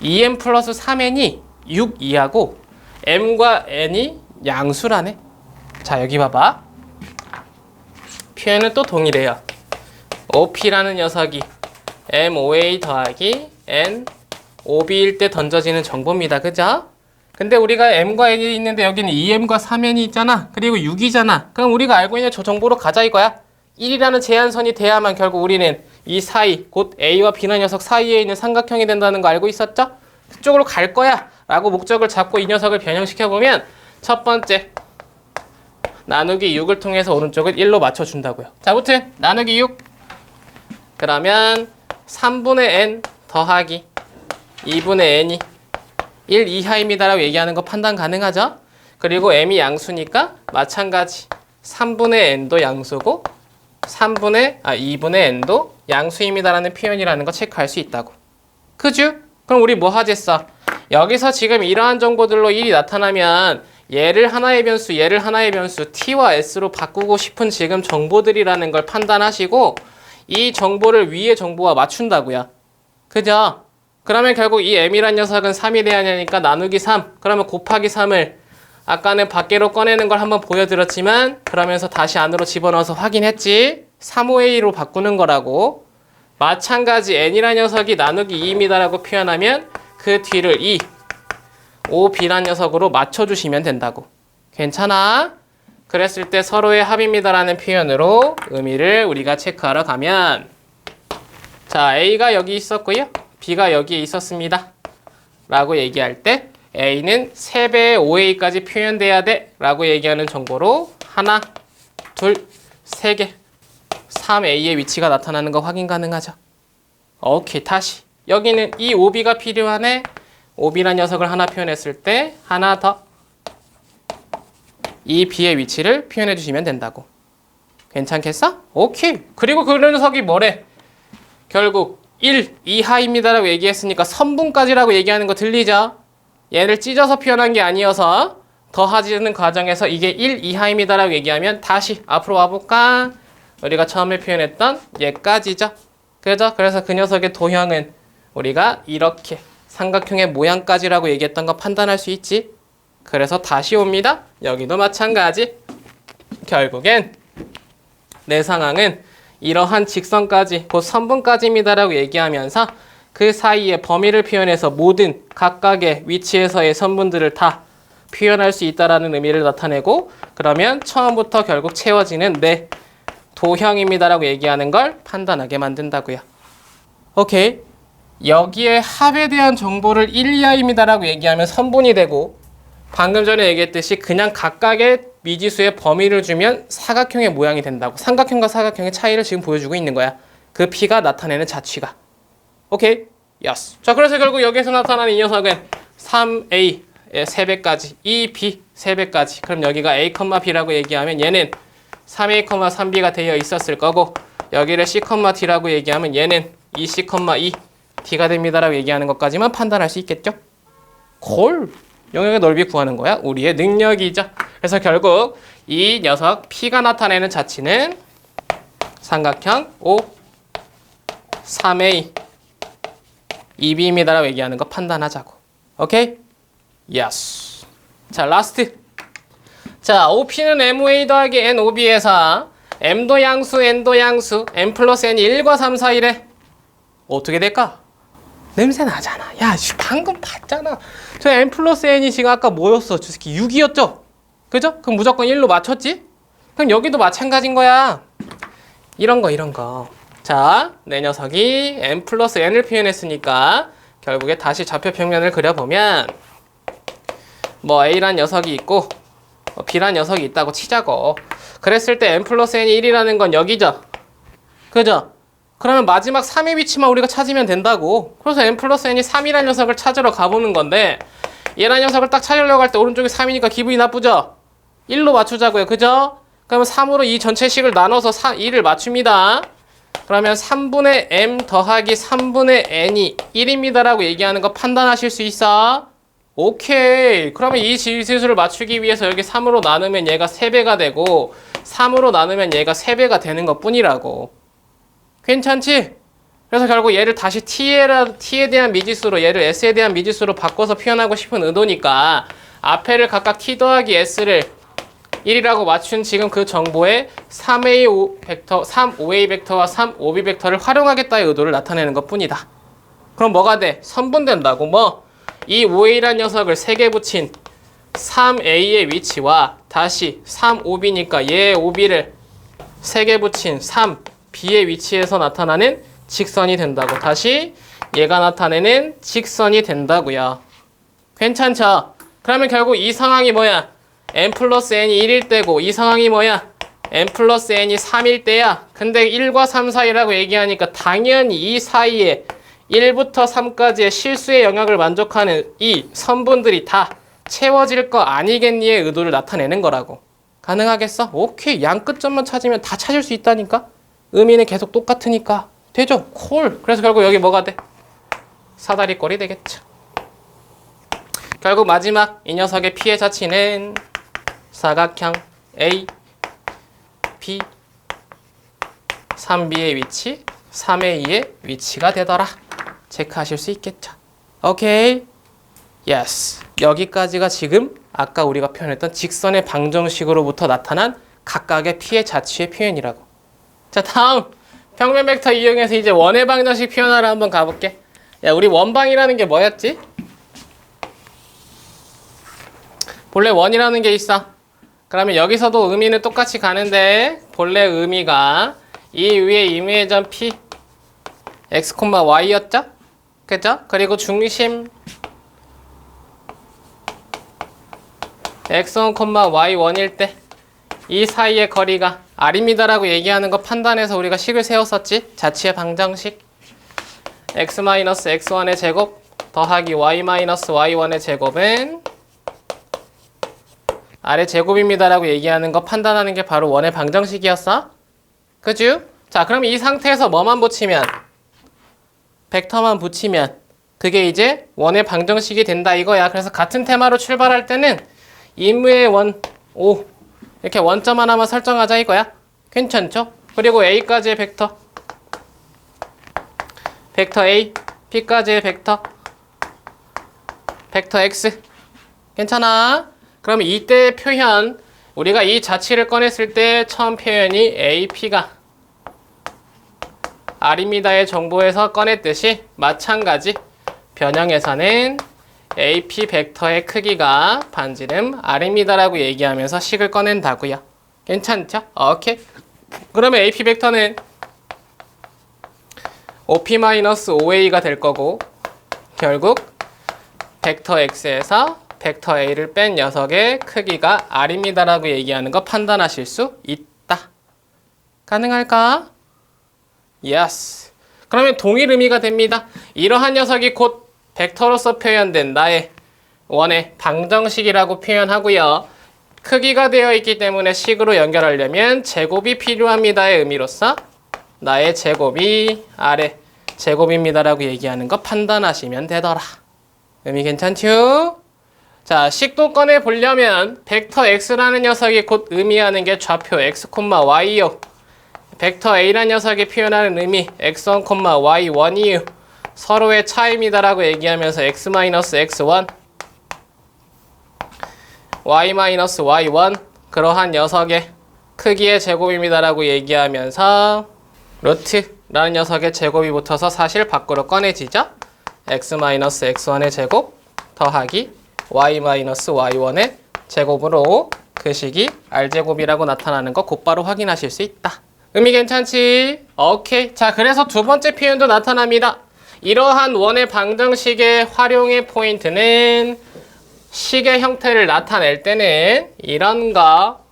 2m 플러스 3n이 6, 2하고 m과 n이 양수라네. 자, 여기 봐봐. 표현은 또 동일해요. OP라는 녀석이 MOA 더하기 N, OB일 때 던져지는 정보입니다. 그죠? 근데 우리가 M과 N이 있는데 여기는 2M과 3N이 있잖아. 그리고 6이잖아. 그럼 우리가 알고 있는 저 정보로 가자 이거야. 1이라는 제한선이 돼야만 결국 우리는 이 사이, 곧 A와 B라는 녀석 사이에 있는 삼각형이 된다는 거 알고 있었죠? 그쪽으로 갈 거야 라고 목적을 잡고 이 녀석을 변형시켜보면 첫 번째 나누기 6을 통해서 오른쪽을 1로 맞춰준다고요. 자, 아무튼 나누기 6. 그러면 3분의 n 더하기 2분의 n이 1 이하입니다라고 얘기하는 거 판단 가능하죠? 그리고 m이 양수니까 마찬가지 3분의 n도 양수고 2분의 n도 양수입니다라는 표현이라는 거 체크할 수 있다고. 그죠? 그럼 우리 뭐 하겠어? 여기서 지금 이러한 정보들로 1이 나타나면 얘를 하나의 변수 t와 s로 바꾸고 싶은 지금 정보들이라는 걸 판단하시고 이 정보를 위의 정보와 맞춘다고요. 그죠? 그러면 결국 이 m이란 녀석은 3이 돼야 되니까 나누기 3. 그러면 곱하기 3을 아까는 밖으로 꺼내는 걸 한번 보여드렸지만 그러면서 다시 안으로 집어넣어서 확인했지. 352로 바꾸는 거라고. 마찬가지 n이란 녀석이 나누기 2입니다라고 표현하면 그 뒤를 2, 5b란 녀석으로 맞춰주시면 된다고. 괜찮아? 그랬을 때 서로의 합입니다라는 표현으로 의미를 우리가 체크하러 가면 자, A가 여기 있었고요. B가 여기에 있었습니다. 라고 얘기할 때 A는 3배의 5A까지 표현돼야 돼 라고 얘기하는 정보로 하나, 둘, 3개 3A의 위치가 나타나는 거 확인 가능하죠. 오케이, 다시 여기는 이 OB가 필요하네. OB란 녀석을 하나 표현했을 때 하나 더 이 B의 위치를 표현해 주시면 된다고. 괜찮겠어? 오케이. 그리고 그 녀석이 뭐래? 결국 1 이하입니다라고 얘기했으니까 선분까지라고 얘기하는 거 들리죠? 얘를 찢어서 표현한 게 아니어서 더하지는 과정에서 이게 1 이하입니다라고 얘기하면 다시 앞으로 와볼까? 우리가 처음에 표현했던 얘까지죠. 그죠? 그래서 그 녀석의 도형은 우리가 이렇게 삼각형의 모양까지라고 얘기했던 거 판단할 수 있지. 그래서 다시 옵니다. 여기도 마찬가지. 결국엔 내 상황은 이러한 직선까지 곧 선분까지입니다라고 얘기하면서 그 사이의 범위를 표현해서 모든 각각의 위치에서의 선분들을 다 표현할 수 있다라는 의미를 나타내고 그러면 처음부터 결국 채워지는 내 도형입니다라고 얘기하는 걸 판단하게 만든다고요. 오케이. 여기에 합에 대한 정보를 1 이하입니다라고 얘기하면 선분이 되고 방금 전에 얘기했듯이 그냥 각각의 미지수의 범위를 주면 사각형의 모양이 된다고. 삼각형과 사각형의 차이를 지금 보여주고 있는 거야. 그 P가 나타내는 자취가. 오케이? 예스. 자, 그래서 결국 여기에서 나타나는 이 녀석은 3A 3배까지, 2B 3배까지. 그럼 여기가 A, B라고 얘기하면 얘는 3A, 3B가 되어 있었을 거고 여기를 C, D라고 얘기하면 얘는 2C, 2 D가 됩니다라고 얘기하는 것까지만 판단할 수 있겠죠? 콜! 영역의 넓이 구하는 거야. 우리의 능력이죠. 그래서 결국 이 녀석 P가 나타내는 자치는 삼각형 5, 3A, 2B입니다라고 얘기하는 거 판단하자고. 오케이? 예스. 자, 라스트. 자, OP는 MOA 더하기 NOB에서 M도 양수, N도 양수, M 플러스 N이 1과 3 사이래. 어떻게 될까? 냄새 나잖아. 야, 방금 봤잖아. 저 M 플러스 N이 지금 아까 뭐였어? 저 새끼 6이었죠? 그죠? 그럼 무조건 1로 맞췄지? 그럼 여기도 마찬가지인 거야. 이런 거. 자, 내 녀석이 M 플러스 N을 표현했으니까 결국에 다시 좌표 평면을 그려보면 뭐 A란 녀석이 있고 B란 녀석이 있다고 치자고. 그랬을 때 M 플러스 N이 1이라는 건 여기죠? 그죠? 그러면 마지막 3의 위치만 우리가 찾으면 된다고. 그래서 M 플러스 N이 3이라는 녀석을 찾으러 가보는 건데 얘란 녀석을 딱 찾으려고 할 때 오른쪽이 3이니까 기분이 나쁘죠? 1로 맞추자고요. 그죠? 그러면 3으로 이 전체 식을 나눠서 2를 맞춥니다. 그러면 3분의 M 더하기 3분의 N이 1입니다라고 얘기하는 거 판단하실 수 있어? 오케이. 그러면 이 지수를 맞추기 위해서 여기 3으로 나누면 얘가 3배가 되고 3으로 나누면 얘가 3배가 되는 것 뿐이라고. 괜찮지? 그래서 결국 얘를 다시 T에 대한 미지수로 얘를 S에 대한 미지수로 바꿔서 표현하고 싶은 의도니까 앞에를 각각 T 더하기 S를 1이라고 맞춘 지금 그 정보에 3A 벡터, 3OA 벡터와 3OB 벡터를 활용하겠다의 의도를 나타내는 것 뿐이다. 그럼 뭐가 돼? 선분된다고. 뭐? 이 OA란 녀석을 3개 붙인 3A의 위치와 다시 3OB니까 얘 OB를 3개 붙인 3B의 위치에서 나타나는 직선이 된다고. 다시 얘가 나타내는 직선이 된다고요. 괜찮죠? 그러면 결국 이 상황이 뭐야? n 플러스 n이 1일 때고 이 상황이 뭐야? n 플러스 n이 3일 때야. 근데 1과 3 사이라고 얘기하니까 당연히 이 사이에 1부터 3까지의 실수의 영역을 만족하는 이 선분들이 다 채워질 거 아니겠니의 의도를 나타내는 거라고. 가능하겠어? 오케이. 양 끝점만 찾으면 다 찾을 수 있다니까? 의미는 계속 똑같으니까. 되죠? 콜. 그래서 결국 여기 뭐가 돼? 사다리꼴이 되겠죠. 결국 마지막 이 녀석의 P의 자치는 사각형 A, B, 3B의 위치, 3A의 위치가 되더라. 체크하실 수 있겠죠. 오케이. 예스. 여기까지가 지금 아까 우리가 표현했던 직선의 방정식으로부터 나타난 각각의 P의 자치의 표현이라고. 자, 다음 평면 벡터 이용해서 이제 원의 방정식 표현하러 한번 가볼게. 야, 우리 원방이라는 게 뭐였지? 본래 원이라는 게 있어. 그러면 여기서도 의미는 똑같이 가는데 본래 의미가 이 위에 임의점 P x, y였죠? 그죠? 그리고 중심 x1, y1일 때 이 사이의 거리가 r입니다라고 얘기하는 거 판단해서 우리가 식을 세웠었지? 자치의 방정식 x-x1의 제곱 더하기 y-y1의 제곱은 r의 제곱입니다라고 얘기하는 거 판단하는 게 바로 원의 방정식이었어? 그죠? 자, 그럼 이 상태에서 뭐만 붙이면 벡터만 붙이면 그게 이제 원의 방정식이 된다 이거야. 그래서 같은 테마로 출발할 때는 임의의 원, 오 이렇게 원점 하나만 설정하자 이거야. 괜찮죠? 그리고 A까지의 벡터 A, B까지의 벡터 X 괜찮아? 그러면 이때의 표현 우리가 이 자치를 꺼냈을 때 처음 표현이 AP가 R입니다의 정보에서 꺼냈듯이 마찬가지 변형에서는 AP 벡터의 크기가 반지름 R입니다라고 얘기하면서 식을 꺼낸다고요. 괜찮죠? 오케이. 그러면 AP 벡터는 OP-OA가 될 거고 결국 벡터 X에서 벡터 A를 뺀 녀석의 크기가 R입니다라고 얘기하는 거 판단하실 수 있다. 가능할까? Yes. 그러면 동일 의미가 됩니다. 이러한 녀석이 곧 벡터로서 표현된 나의 원의 방정식이라고 표현하고요. 크기가 되어 있기 때문에 식으로 연결하려면 제곱이 필요합니다의 의미로서 나의 제곱이 R의 제곱입니다라고 얘기하는 거 판단하시면 되더라. 의미 괜찮죠? 자, 식도 꺼내 보려면 벡터 X라는 녀석이 곧 의미하는 게 좌표 X, Y요. 벡터 A라는 녀석이 표현하는 의미 X1, Y1이요. 서로의 차이입니다라고 얘기하면서 X-X1, Y-Y1 그러한 녀석의 크기의 제곱입니다라고 얘기하면서 루트라는 녀석의 제곱이 붙어서 사실 밖으로 꺼내지죠. X-X1의 제곱 더하기 Y-Y1의 제곱으로 그 식이 R제곱이라고 나타나는 거 곧바로 확인하실 수 있다. 의미 괜찮지? 오케이. 자, 그래서 두 번째 표현도 나타납니다. 이러한 원의 방정식의 활용의 포인트는 식의 형태를 나타낼 때는 이런 거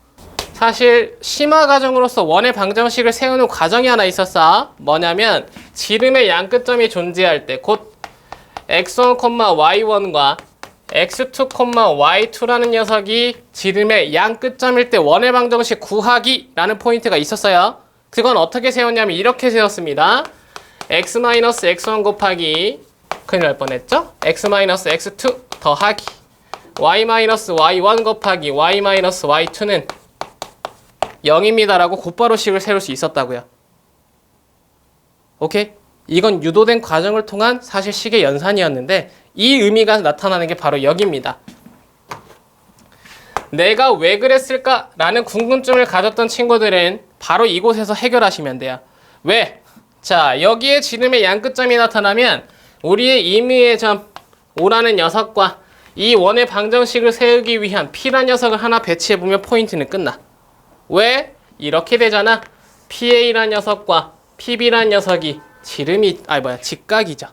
사실 심화 과정으로서 원의 방정식을 세우는 과정이 하나 있었어. 뭐냐면 지름의 양 끝점이 존재할 때 곧 x1, y1과 x2, y2라는 녀석이 지름의 양 끝점일 때 원의 방정식 구하기라는 포인트가 있었어요. 그건 어떻게 세웠냐면 이렇게 세웠습니다. x-x1 곱하기 큰일 날 뻔했죠? x-x2 더하기 y-y1 곱하기 y-y2는 0입니다라고 곧바로 식을 세울 수 있었다고요. 오케이? 이건 유도된 과정을 통한 사실 식의 연산이었는데 이 의미가 나타나는 게 바로 여기입니다. 내가 왜 그랬을까? 라는 궁금증을 가졌던 친구들은 바로 이곳에서 해결하시면 돼요. 왜? 자, 여기에 지름의 양 끝점이 나타나면 우리의 임의의 점 O라는 녀석과 이 원의 방정식을 세우기 위한 P라는 녀석을 하나 배치해보면 포인트는 끝나. 왜? 이렇게 되잖아. PA라는 녀석과 PB라는 녀석이 직각이죠.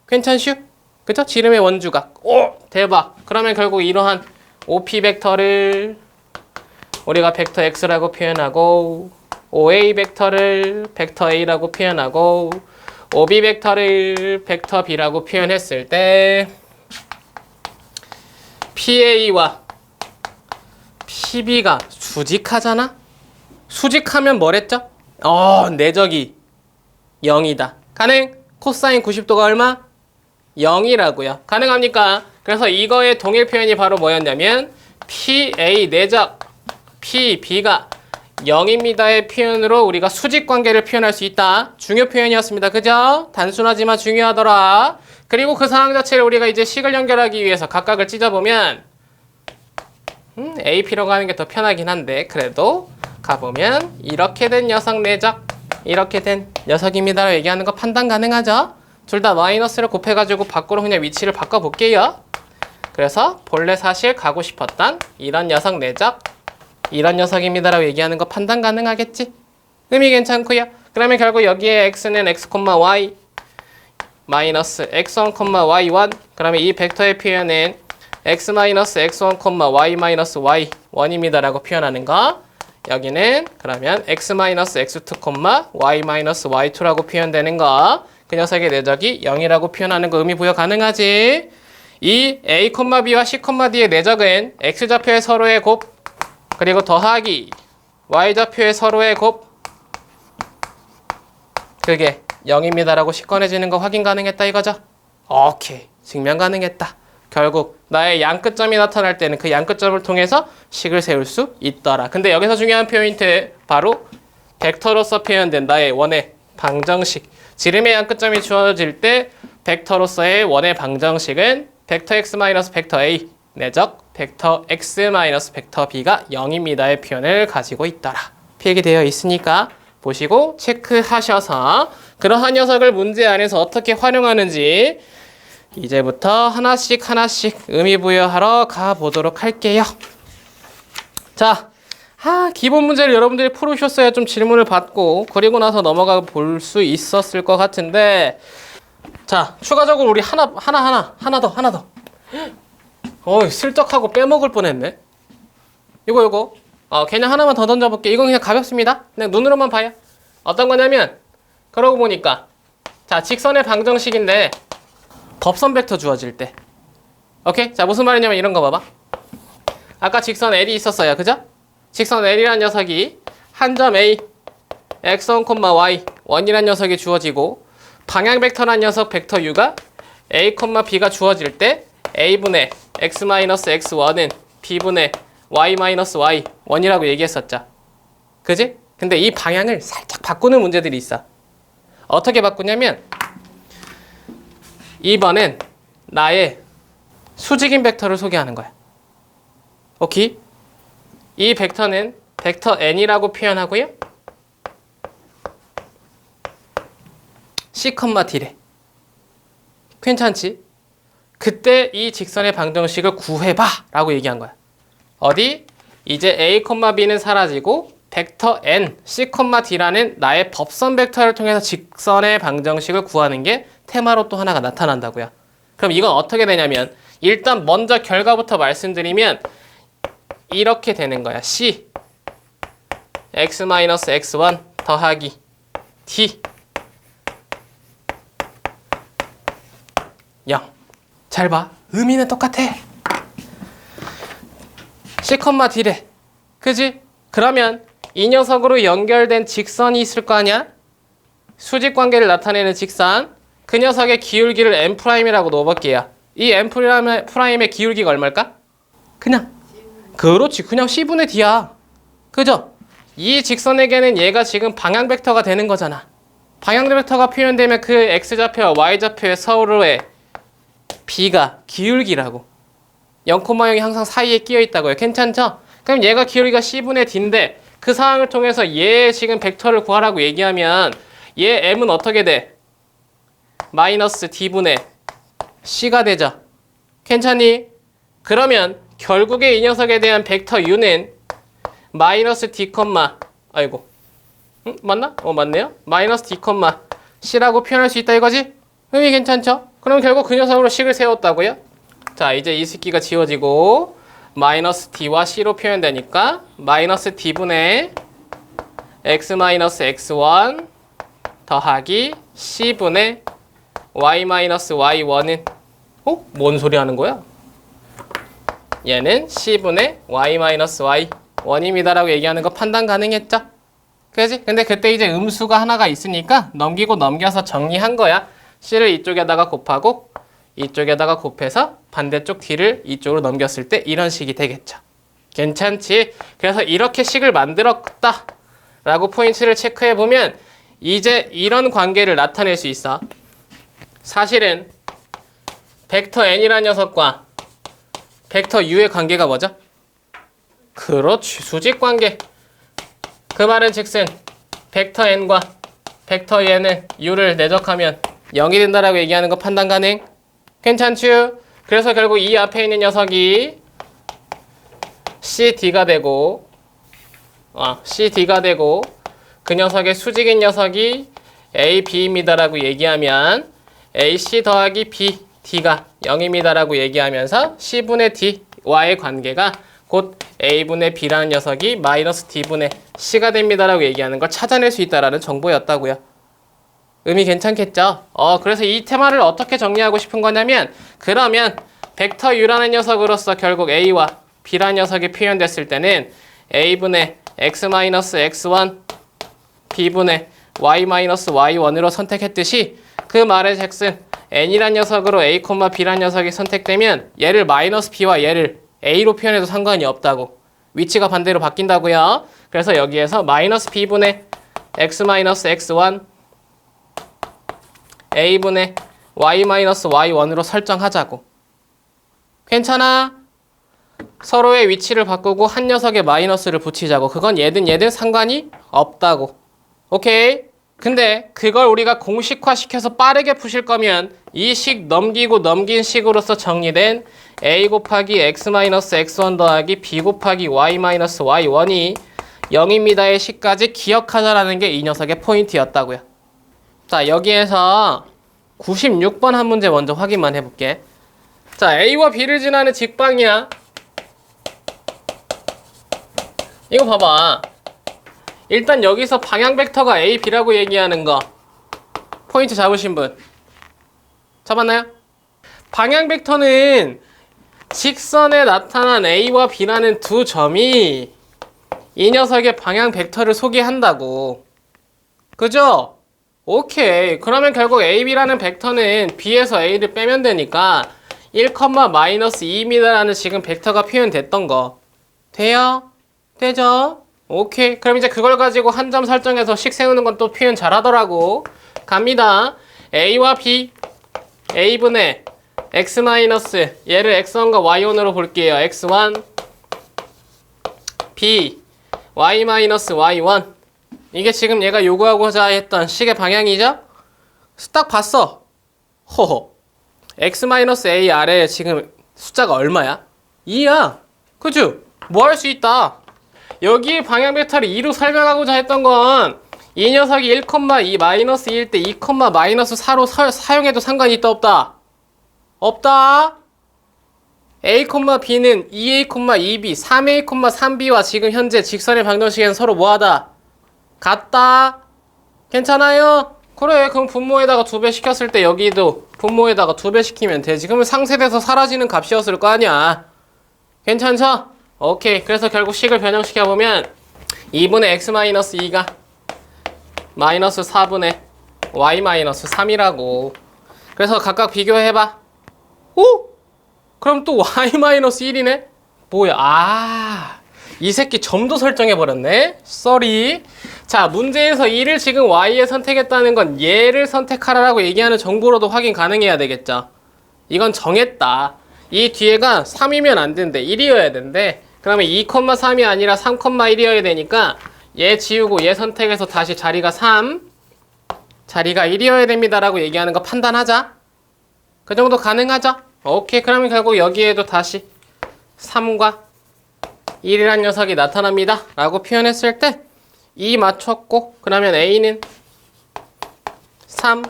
괜찮슈? 그죠? 지름의 원주각. 오! 대박. 그러면 결국 이러한 OP 벡터를 우리가 벡터 X라고 표현하고 OA 벡터를 벡터 A라고 표현하고 OB 벡터를 벡터 B라고 표현했을 때 PA와 PB가 수직하잖아? 수직하면 뭐랬죠? 내적이 0이다. 가능? 코사인 90도가 얼마? 0이라고요. 가능합니까? 그래서 이거의 동일 표현이 바로 뭐였냐면 PA 내적 PB가 0입니다의 표현으로 우리가 수직 관계를 표현할 수 있다. 중요 표현이었습니다. 그죠? 단순하지만 중요하더라. 그리고 그 상황 자체를 우리가 이제 식을 연결하기 위해서 각각을 찢어보면 AP로 가는 게 더 편하긴 한데 그래도 가보면 이렇게 된 녀석 내적 이렇게 된 녀석입니다라고 얘기하는 거 판단 가능하죠? 둘 다 마이너스를 곱해가지고 밖으로 그냥 위치를 바꿔볼게요. 그래서 본래 사실 가고 싶었던 이런 녀석 내적 이런 녀석입니다라고 얘기하는 거 판단 가능하겠지? 의미 괜찮고요. 그러면 결국 여기에 x는 x, y 마이너스 x1, y1 그러면 이 벡터의 표현은 x 마이너스 x1, y 마이너스 y1입니다라고 표현하는 거 여기는 그러면 x 마이너스 x2, y 마이너스 y2라고 표현되는 거 그 녀석의 내적이 0이라고 표현하는 거 의미 부여 가능하지? 이 a, b와 c, d의 내적은 x좌표의 서로의 곱 그리고 더하기 y좌표의 서로의 곱 그게 0입니다라고 식 꺼내지는 거 확인 가능했다 이거죠? 오케이. 증명 가능했다. 결국 나의 양끝점이 나타날 때는 그 양끝점을 통해서 식을 세울 수 있더라. 근데 여기서 중요한 포인트 바로 벡터로서 표현된 나의 원의 방정식 지름의 양끝점이 주어질 때 벡터로서의 원의 방정식은 벡터 x 마이너스 벡터 a 내적 벡터 x 마이너스 벡터 b가 0입니다의 표현을 가지고 있더라. 필기되어 있으니까 보시고 체크하셔서 그러한 녀석을 문제 안에서 어떻게 활용하는지 이제부터 하나씩 의미 부여하러 가보도록 할게요. 자, 기본 문제를 여러분들이 풀으셨어야 좀 질문을 받고 그리고 나서 넘어가 볼 수 있었을 것 같은데 자, 추가적으로 우리 하나 더. 슬쩍하고 빼먹을 뻔했네. 이거. 그냥 하나만 더 던져볼게. 이건 그냥 가볍습니다. 그냥 눈으로만 봐요. 어떤 거냐면 그러고 보니까 자, 직선의 방정식인데 법선 벡터 주어질 때 오케이? 자, 무슨 말이냐면 이런 거 봐봐. 아까 직선 L이 있었어요. 그죠? 직선 L이라는 녀석이 한 점 A x1, y 1이라는 녀석이 주어지고 방향 벡터라는 녀석 벡터 U가 A, B가 주어질 때 A분의 x-x1은 B분의 y-y1이라고 얘기했었죠. 그지? 근데 이 방향을 살짝 바꾸는 문제들이 있어. 어떻게 바꾸냐면 2번은 나의 수직인 벡터를 소개하는 거야. 오케이? 이 벡터는 벡터 n이라고 표현하고요. c, d래. 괜찮지? 그때 이 직선의 방정식을 구해봐 라고 얘기한 거야. 어디? 이제 a, b는 사라지고 벡터 n, c, d라는 나의 법선 벡터를 통해서 직선의 방정식을 구하는 게 테마로 또 하나가 나타난다고요. 그럼 이건 어떻게 되냐면 일단 먼저 결과부터 말씀드리면 이렇게 되는 거야. c x-x1 더하기 d 0. 잘 봐. 의미는 똑같아. c, d래. 그지? 그러면 이 녀석으로 연결된 직선이 있을 거 아니야? 수직 관계를 나타내는 직선. 그 녀석의 기울기를 m'이라고 넣어볼게요. 이 m'의 기울기가 얼마일까? 그렇지. 그냥 c분의 d야. 그죠? 이 직선에게는 얘가 지금 방향 벡터가 되는 거잖아. 방향 벡터가 표현되면 그 x좌표와 y좌표의 서로의 b가 기울기라고. 0,0이 항상 사이에 끼어 있다고요. 괜찮죠? 그럼 얘가 기울기가 c분의 d인데 그 상황을 통해서 얘 지금 벡터를 구하라고 얘기하면 얘 m은 어떻게 돼? 마이너스 d분의 c가 되죠. 괜찮니? 그러면 결국에 이 녀석에 대한 벡터 u는 마이너스 d, 아이고 맞나? 맞네요. 마이너스 d, c라고 표현할 수 있다 이거지? 의미 괜찮죠? 그럼 결국 그 녀석으로 식을 세웠다고요? 자, 이제 이 새끼가 지워지고 마이너스 d와 c로 표현되니까 마이너스 d분의 x 마이너스 x1 더하기 c분의 y 마이너스 y1은 뭔 소리 하는 거야? 얘는 c분의 y 마이너스 y1입니다 라고 얘기하는 거 판단 가능했죠? 그지? 근데 그때 이제 음수가 하나가 있으니까 넘기고 넘겨서 정리한 거야. c를 이쪽에다가 곱하고 이쪽에다가 곱해서 반대쪽 d를 이쪽으로 넘겼을 때 이런 식이 되겠죠. 괜찮지? 그래서 이렇게 식을 만들었다 라고 포인트를 체크해 보면 이제 이런 관계를 나타낼 수 있어. 사실은 벡터 n이라는 녀석과 벡터 u의 관계가 뭐죠? 그렇지, 수직관계. 그 말은 즉슨 벡터 n과 벡터 n은 u를 내적하면 0이 된다라고 얘기하는 거 판단 가능? 괜찮죠? 그래서 결국 이 앞에 있는 녀석이 CD가 되고 CD가 되고 그 녀석의 수직인 녀석이 AB입니다 라고 얘기하면 AC 더하기 B, D가 0입니다 라고 얘기하면서 C분의 D와의 관계가 곧 A분의 B라는 녀석이 마이너스 D분의 C가 됩니다 라고 얘기하는 걸 찾아낼 수 있다라는 정보였다고요. 의미 괜찮겠죠? 그래서 이 테마를 어떻게 정리하고 싶은 거냐면 그러면 벡터 U라는 녀석으로서 결국 A와 B라는 녀석이 표현됐을 때는 A분의 X-X1 B분의 Y-Y1으로 선택했듯이 그 말의 즉슨 N이란 녀석으로 A, B란 녀석이 선택되면 얘를 마이너스 B와 얘를 A로 표현해도 상관이 없다고. 위치가 반대로 바뀐다고요. 그래서 여기에서 마이너스 B분의 X-X1 A분의 Y-Y1으로 설정하자고. 괜찮아? 서로의 위치를 바꾸고 한 녀석에 마이너스를 붙이자고. 그건 얘든 상관이 없다고. 오케이? 근데 그걸 우리가 공식화시켜서 빠르게 푸실 거면 이 식 넘기고 넘긴 식으로서 정리된 A 곱하기 X-X1 더하기 B 곱하기 Y-Y1이 0입니다의 식까지 기억하자라는 게 이 녀석의 포인트였다고요. 자, 여기에서 96번 한 문제 먼저 확인만 해볼게. 자, A와 B를 지나는 직방이야. 이거 봐봐. 일단 여기서 방향 벡터가 A, B라고 얘기하는 거 포인트 잡으신 분 잡았나요? 방향 벡터는 직선에 나타난 A와 B라는 두 점이 이 녀석의 방향 벡터를 소개한다고. 그죠? 오케이. 그러면 결국 AB라는 벡터는 B에서 A를 빼면 되니까 1,-2입니다라는 지금 벡터가 표현됐던 거 돼요? 되죠? 오케이. 그럼 이제 그걸 가지고 한 점 설정해서 식 세우는 건 또 표현 잘하더라고. 갑니다. A와 B, A분의 X 마이너스 얘를 X1과 Y1으로 볼게요. X1, B, Y 마이너스 Y1 이게 지금 얘가 요구하고자 했던 식의 방향이죠? 딱 봤어. 호호. X 마이너스 A 아래에 지금 숫자가 얼마야? 2야. 그죠? 뭐 할 수 있다. 여기 방향 벡터를 2로 설명하고자 했던 건 이 녀석이 1,2 마이너스 2일 때 2, 마이너스 4로 사용해도 상관이 있다 없다? 없다. A, B는 2A, 2B, 3A, 3B와 지금 현재 직선의 방정식에는 서로 뭐하다? 같다. 괜찮아요? 그래. 그럼 분모에다가 2배 시켰을 때 여기도 분모에다가 2배 시키면 되지. 그러면 상쇄돼서 사라지는 값이었을 거 아니야. 괜찮죠? 오케이. 그래서 결국 식을 변형시켜보면 2분의 X-2가 마이너스 4분의 Y-3이라고. 그래서 각각 비교해봐. 오? 그럼 또 Y-1이네? 뭐야? 이 새끼 점도 설정해버렸네? 쏘리. 자, 문제에서 2를 지금 Y에 선택했다는 건 얘를 선택하라고 얘기하는 정보로도 확인 가능해야 되겠죠. 이건 정했다. 이 뒤에가 3이면 안 된대. 1이어야 된대. 그러면 2,3이 아니라 3,1이어야 되니까 얘 지우고 얘 선택해서 다시 자리가 3, 자리가 1이어야 됩니다 라고 얘기하는 거 판단하자. 그 정도 가능하죠? 오케이. 그러면 결국 여기에도 다시 3과 1이란 녀석이 나타납니다 라고 표현했을 때 2 맞췄고, 그러면 A는 3,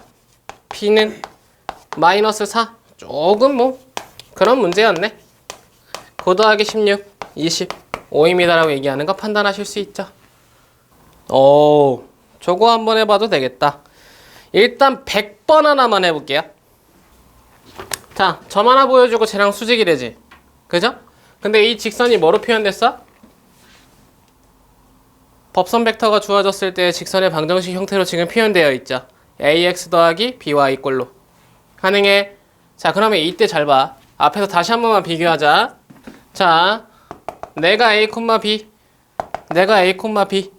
B는 마이너스 4. 조금 뭐 그런 문제였네. 9 더하기 16, 25입니다라고 얘기하는 거 판단하실 수 있죠. 오, 저거 한번 해봐도 되겠다. 일단 100번 하나만 해볼게요. 자, 점 하나 보여주고 쟤랑 수직이래지. 그죠? 근데 이 직선이 뭐로 표현됐어? 법선 벡터가 주어졌을 때 직선의 방정식 형태로 지금 표현되어 있죠. ax 더하기 by 꼴로. 가능해? 자, 그러면 이때 잘 봐. 앞에서 다시 한 번만 비교하자. 자, 내가 a, b, 내가 a, b.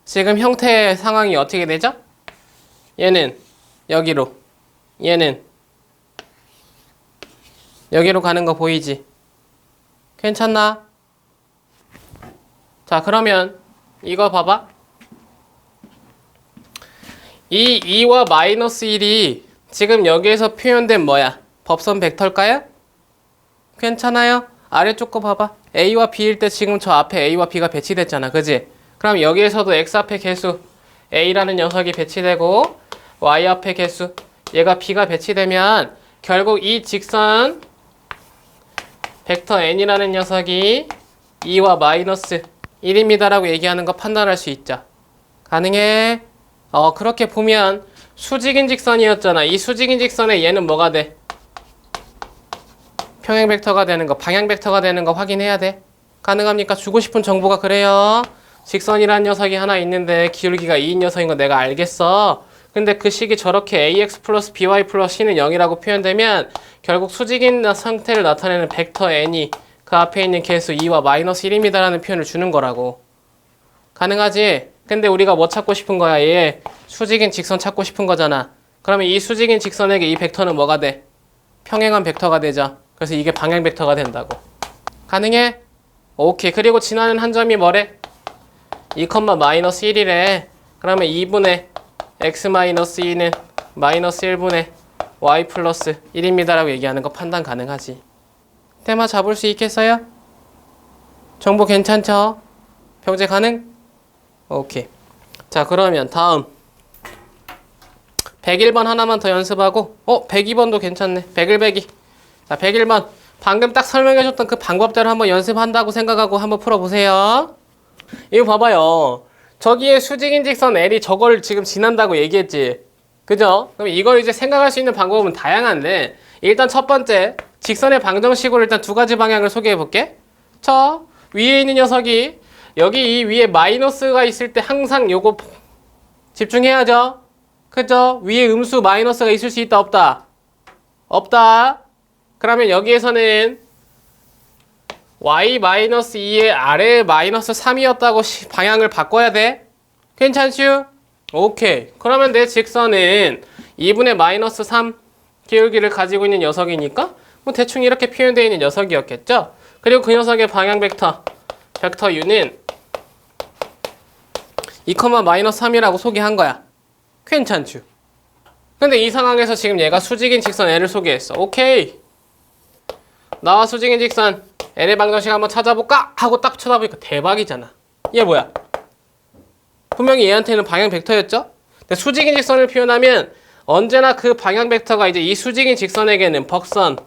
지금 형태 상황이 어떻게 되죠? 얘는 여기로, 얘는 여기로 가는 거 보이지? 괜찮나? 자, 그러면 이거 봐봐. 이 2와 마이너스 1이 지금 여기에서 표현된 뭐야? 법선 벡터일까요? 괜찮아요? 아래쪽 거 봐봐. A와 B일 때 지금 저 앞에 A와 B가 배치됐잖아. 그지? 그럼 여기에서도 X 앞에 개수 A라는 녀석이 배치되고 Y 앞에 개수 얘가 B가 배치되면 결국 이 직선 벡터 N이라는 녀석이 2와 마이너스 1입니다 라고 얘기하는 거 판단할 수 있죠. 가능해? 그렇게 보면 수직인 직선이었잖아. 이 수직인 직선에 얘는 뭐가 돼? 평행 벡터가 되는 거, 방향 벡터가 되는 거 확인해야 돼. 가능합니까? 주고 싶은 정보가 그래요. 직선이라는 녀석이 하나 있는데 기울기가 2인 녀석인 거 내가 알겠어. 근데 그 식이 저렇게 ax 플러스 by 플러스 c는 0이라고 표현되면 결국 수직인 상태를 나타내는 벡터 n이 그 앞에 있는 개수 2와 마이너스 1입니다 라는 표현을 주는 거라고. 가능하지? 근데 우리가 뭐 찾고 싶은 거야? 얘 수직인 직선 찾고 싶은 거잖아. 그러면 이 수직인 직선에게 이 벡터는 뭐가 돼? 평행한 벡터가 되죠. 그래서 이게 방향 벡터가 된다고. 가능해? 오케이. 그리고 지나는 한 점이 뭐래? 2, 마이너스 1이래. 그러면 2분의 x 마이너스 2는 마이너스 1분의 y 플러스 1입니다 라고 얘기하는 거 판단 가능하지. 테마 잡을 수 있겠어요? 정보 괜찮죠? 병제 가능? 오케이. 자, 그러면 다음 101번 하나만 더 연습하고 102번도 괜찮네. 101, 자, 101번 방금 딱 설명해줬던 그 방법대로 한번 연습한다고 생각하고 한번 풀어보세요. 이거 봐봐요. 저기에 수직인 직선 L이 저걸 지금 지난다고 얘기했지. 그죠? 그럼 이걸 이제 생각할 수 있는 방법은 다양한데 일단 첫 번째 직선의 방정식으로 일단 두 가지 방향을 소개해 볼게. 저 위에 있는 녀석이 여기 이 위에 마이너스가 있을 때 항상 요거 집중해야죠. 그죠? 위에 음수 마이너스가 있을 수 있다 없다? 없다. 그러면 여기에서는 y-2의 아래 마이너스 3이었다고 방향을 바꿔야 돼? 괜찮슈? 오케이. 그러면 내 직선은 2분의 마이너스 3 기울기를 가지고 있는 녀석이니까 뭐 대충 이렇게 표현되어 있는 녀석이었겠죠? 그리고 그 녀석의 방향 벡터 u는 2, 마이너스 3이라고 소개한 거야. 괜찮죠? 근데 이 상황에서 지금 얘가 수직인 직선 L을 소개했어. 오케이. 나와 수직인 직선 L의 방정식 한번 찾아볼까? 하고 딱 쳐다보니까 대박이잖아. 얘 뭐야? 분명히 얘한테는 방향 벡터였죠? 근데 수직인 직선을 표현하면 언제나 그 방향 벡터가 이제 이 수직인 직선에게는 법선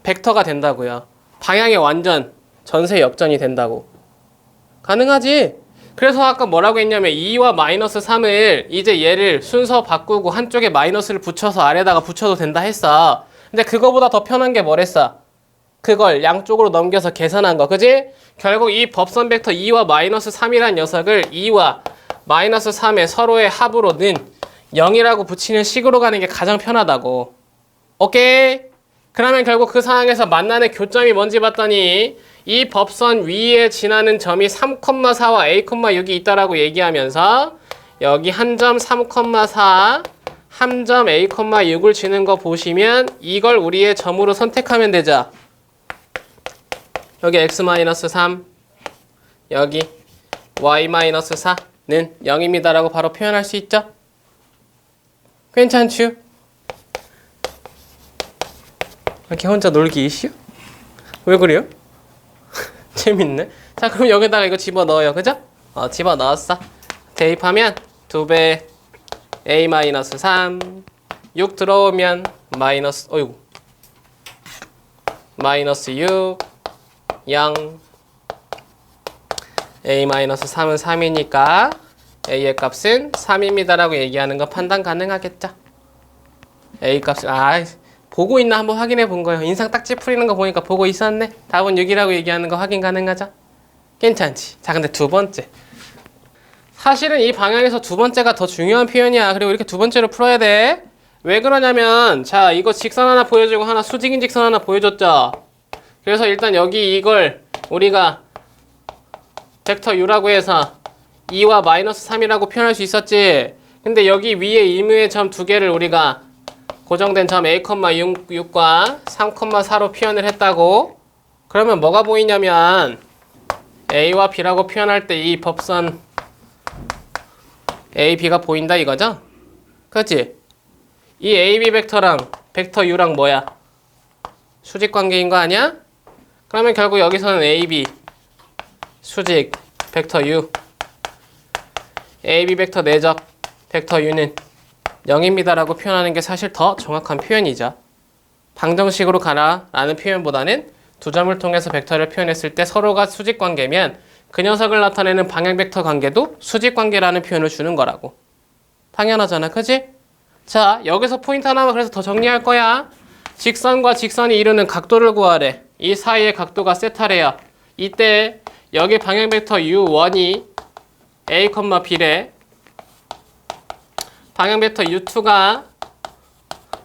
벡터가 된다고요. 방향이 완전 전세 역전이 된다고. 가능하지? 그래서 아까 뭐라고 했냐면 2와 마이너스 3을 이제 얘를 순서 바꾸고 한쪽에 마이너스를 붙여서 아래다가 붙여도 된다 했어. 근데 그거보다 더 편한 게 뭐랬어? 그걸 양쪽으로 넘겨서 계산한 거. 그지? 결국 이 법선 벡터 2와 마이너스 3이란 녀석을 2와 마이너스 3의 서로의 합으로는 0이라고 붙이는 식으로 가는 게 가장 편하다고. 오케이? 그러면 결국 그 상황에서 만나는 교점이 뭔지 봤더니 이 법선 위에 지나는 점이 3,4와 a,6이 있다라고 얘기하면서 여기 한 점 3,4, 한 점 a,6을 지는 거 보시면 이걸 우리의 점으로 선택하면 되죠. 여기 x-3, 여기 y-4는 0입니다 라고 바로 표현할 수 있죠. 괜찮죠? 이렇게 혼자 놀기 이슈? 왜 그래요? 재밌네. 자, 그럼 여기다가 이거 집어넣어요. 그죠? 집어넣었어. 대입하면 2배 a-3 6 들어오면 마이너스 6 0. a-3은 3이니까 a의 값은 3입니다라고 얘기하는 거 판단 가능하겠죠? a 값을 보고 있나 한번 확인해 본 거예요. 인상 딱지 풀리는 거 보니까 보고 있었네. 답은 6이라고 얘기하는 거 확인 가능하죠? 괜찮지? 자, 근데 두 번째. 사실은 이 방향에서 두 번째가 더 중요한 표현이야. 그리고 이렇게 두 번째로 풀어야 돼. 왜 그러냐면, 자, 이거 직선 하나 보여주고 하나 수직인 직선 하나 보여줬죠? 그래서 일단 여기 이걸 우리가 벡터 u라고 해서 2와 마이너스 3이라고 표현할 수 있었지. 근데 여기 위에 임의의 점 두 개를 우리가 고정된 점 a,6과 3,4로 표현을 했다고. 그러면 뭐가 보이냐면 a와 b라고 표현할 때 이 법선 a, b가 보인다 이거죠? 그렇지? 이 a, b 벡터랑 벡터 u랑 뭐야? 수직 관계인 거 아니야? 그러면 결국 여기서는 a, b 수직 벡터 u a, b 벡터 내적 벡터 u는 0입니다라고 표현하는 게 사실 더 정확한 표현이죠. 방정식으로 가라 라는 표현보다는 두 점을 통해서 벡터를 표현했을 때 서로가 수직 관계면 그 녀석을 나타내는 방향 벡터 관계도 수직 관계라는 표현을 주는 거라고. 당연하잖아, 그지? 자, 여기서 포인트 하나만 그래서 더 정리할 거야. 직선과 직선이 이루는 각도를 구하래. 이 사이의 각도가 세타래요. 이때 여기 방향 벡터 u1이 a, b래. 방향 벡터 u2가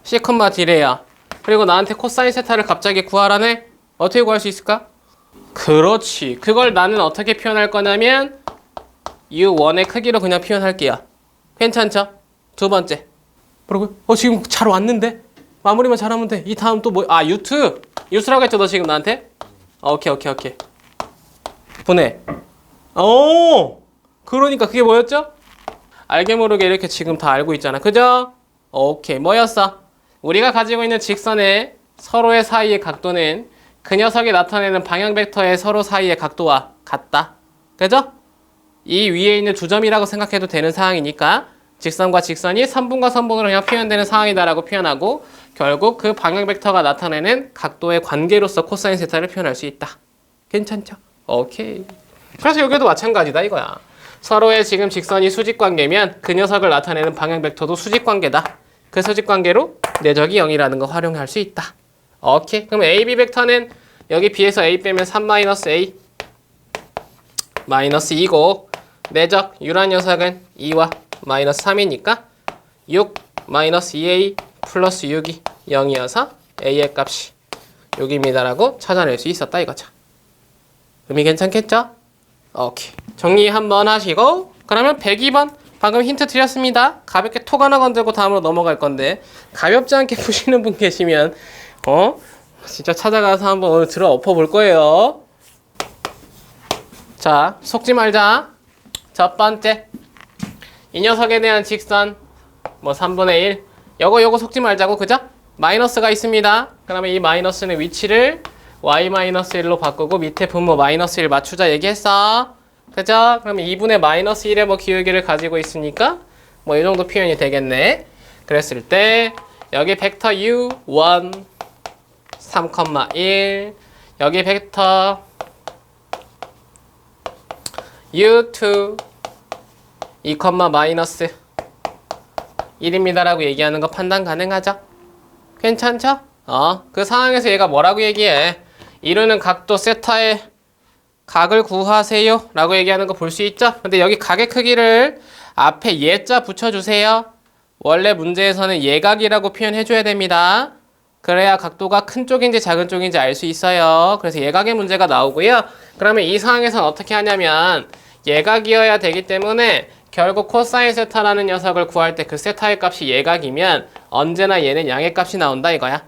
c, d래요. 그리고 나한테 코사인 세타를 갑자기 구하라네? 어떻게 구할 수 있을까? 그렇지. 그걸 나는 어떻게 표현할 거냐면 u1의 크기로 그냥 표현할게요. 괜찮죠? 두 번째. 뭐라고요? 지금 잘 왔는데? 마무리만 잘하면 돼. 이 다음 또 뭐? u2! u2라고 했죠, 너 지금 나한테? 오케이. 분해. 그러니까 그게 뭐였죠? 알게 모르게 이렇게 지금 다 알고 있잖아. 그죠? 오케이. 뭐였어? 우리가 가지고 있는 직선의 서로의 사이의 각도는 그 녀석이 나타내는 방향 벡터의 서로 사이의 각도와 같다. 그죠? 이 위에 있는 두 점이라고 생각해도 되는 상황이니까 직선과 직선이 선분과 선분으로 그냥 표현되는 상황이다라고 표현하고 결국 그 방향 벡터가 나타내는 각도의 관계로서 코사인 세타를 표현할 수 있다. 괜찮죠? 오케이. 그래서 여기도 마찬가지다 이거야. 서로의 지금 직선이 수직 관계면 그 녀석을 나타내는 방향 벡터도 수직 관계다. 그 수직 관계로 내적이 0이라는 거 활용할 수 있다. 오케이. 그럼 a, b 벡터는 여기 b에서 a 빼면 3-a 마이너스 2고 내적 u란 녀석은 2와 마이너스 3이니까 6 마이너스 2a 플러스 6이 0이어서 a의 값이 6입니다라고 찾아낼 수 있었다 이거죠. 의미 괜찮겠죠? 오케이. 정리 한번 하시고 그러면 102번 방금 힌트 드렸습니다. 가볍게 톡 하나 건들고 다음으로 넘어갈 건데 가볍지 않게 푸시는 분 계시면 진짜 찾아가서 한번 오늘 들어 엎어볼 거예요. 자, 속지 말자. 첫 번째 이 녀석에 대한 직선 3분의 1 요거 속지 말자고 그죠? 마이너스가 있습니다. 그러면 이 마이너스는 위치를 y-1로 바꾸고 밑에 분모 마이너스 1 맞추자 얘기했어. 그죠? 그러면 2분의 마이너스 1의 기울기를 가지고 있으니까 이 정도 표현이 되겠네. 그랬을 때 여기 벡터 u1 3,1 여기 벡터 u2 2, 마이너스 1입니다라고 얘기하는 거 판단 가능하죠? 괜찮죠? 그 상황에서 얘가 뭐라고 얘기해? 이루는 각도 세타의 각을 구하세요 라고 얘기하는 거 볼 수 있죠? 근데 여기 각의 크기를 앞에 예자 붙여주세요. 원래 문제에서는 예각이라고 표현해줘야 됩니다. 그래야 각도가 큰 쪽인지 작은 쪽인지 알 수 있어요. 그래서 예각의 문제가 나오고요. 그러면 이 상황에서는 어떻게 하냐면 예각이어야 되기 때문에 결국 코사인 세타라는 녀석을 구할 때 그 세타의 값이 예각이면 언제나 얘는 양의 값이 나온다 이거야.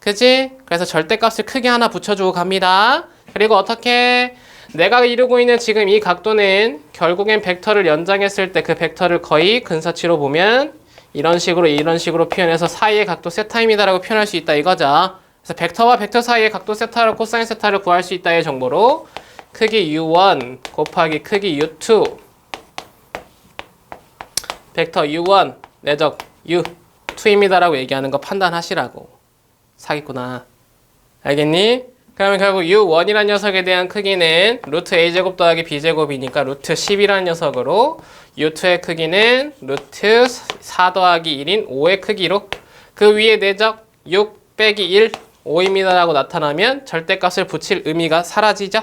그치? 그래서 절대값을 크게 하나 붙여주고 갑니다. 그리고 어떻게? 내가 이루고 있는 지금 이 각도는 결국엔 벡터를 연장했을 때 그 벡터를 거의 근사치로 보면 이런 식으로 표현해서 사이의 각도 세타입니다라고 표현할 수 있다 이거죠. 그래서 벡터와 벡터 사이의 각도 세타를 코사인 세타를 구할 수 있다의 정보로 크기 u1 곱하기 크기 u2 벡터 u1 내적 u2입니다라고 얘기하는 거 판단하시라고. 사기꾼아. 알겠니? 그러면 결국 u1이란 녀석에 대한 크기는 루트 a제곱 더하기 b제곱이니까 루트 10이라는 녀석으로 u2의 크기는 루트 4 더하기 1인 5의 크기로 그 위에 내적 6 빼기 1 5입니다 라고 나타나면 절대값을 붙일 의미가 사라지죠.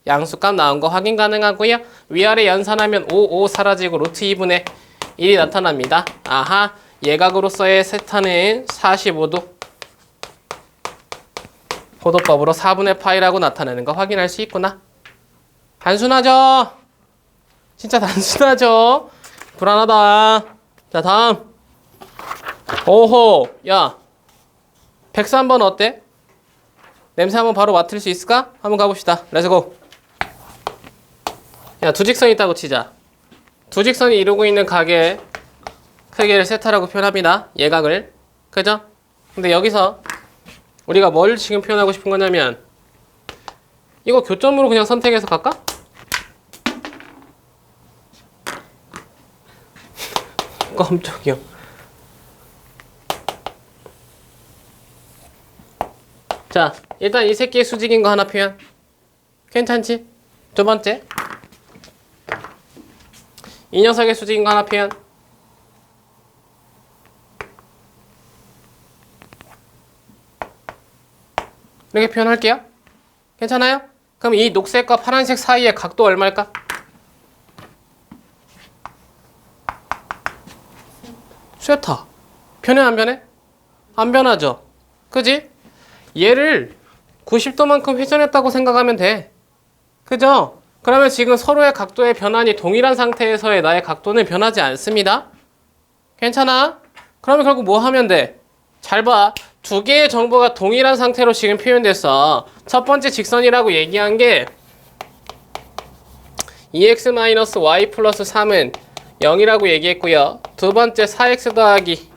양수값 나온 거 확인 가능하고요. 위아래 연산하면 5 사라지고 루트 2분의 1이 나타납니다. 아하, 예각으로서의 세타는 45도 호도법으로 4분의 파이라고 나타내는 거 확인할 수 있구나. 단순하죠? 진짜 단순하죠? 불안하다. 자, 다음. 오호, 야 103번 어때? 냄새 한번 바로 맡을 수 있을까? 한번 가봅시다. 렛츠고. 야, 두 직선이 있다고 치자. 두 직선이 이루고 있는 각의 크기를 세타라고 표현합니다. 예각을. 그죠? 근데 여기서 우리가 뭘 지금 표현하고 싶은 거냐면 이거 교점으로 그냥 선택해서 갈까? 깜짝이야. 자, 일단 이 새끼의 수직인 거 하나 표현. 괜찮지? 두 번째. 이 녀석의 수직인 거 하나 표현. 이렇게 표현할게요. 괜찮아요? 그럼 이 녹색과 파란색 사이의 각도 얼마일까? 세타. 변해 안 변해? 안 변하죠. 그지? 얘를 90도만큼 회전했다고 생각하면 돼. 그죠? 그러면 지금 서로의 각도의 변환이 동일한 상태에서의 나의 각도는 변하지 않습니다. 괜찮아? 그러면 결국 뭐 하면 돼? 잘 봐. 두 개의 정보가 동일한 상태로 지금 표현됐어. 첫 번째 직선이라고 얘기한 게 2x-y 플러스 3은 0이라고 얘기했고요. 두 번째 4x 더하기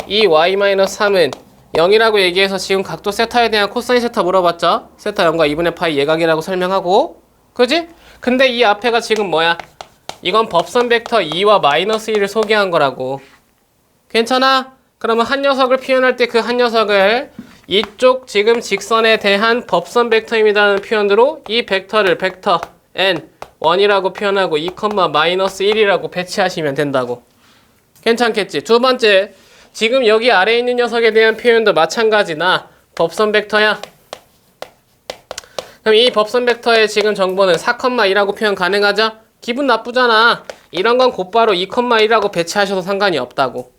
2y-3은 0이라고 얘기해서 지금 각도 세타에 대한 코사인 세타 물어봤죠? 세타 0과 2분의 파이 예각이라고 설명하고. 그지? 근데 이 앞에가 지금 뭐야? 이건 법선 벡터 2와 마이너스 1을 소개한 거라고. 괜찮아? 그러면 한 녀석을 표현할 때 그 한 녀석을 이쪽 지금 직선에 대한 법선 벡터입니다라는 표현으로 이 벡터를 벡터 n1이라고 표현하고 2, 마이너스 1이라고 배치하시면 된다고. 괜찮겠지? 두 번째, 지금 여기 아래에 있는 녀석에 대한 표현도 마찬가지나 법선 벡터야. 그럼 이 법선 벡터의 지금 정보는 4,2라고 표현 가능하죠? 기분 나쁘잖아. 이런 건 곧바로 2,1이라고 배치하셔도 상관이 없다고.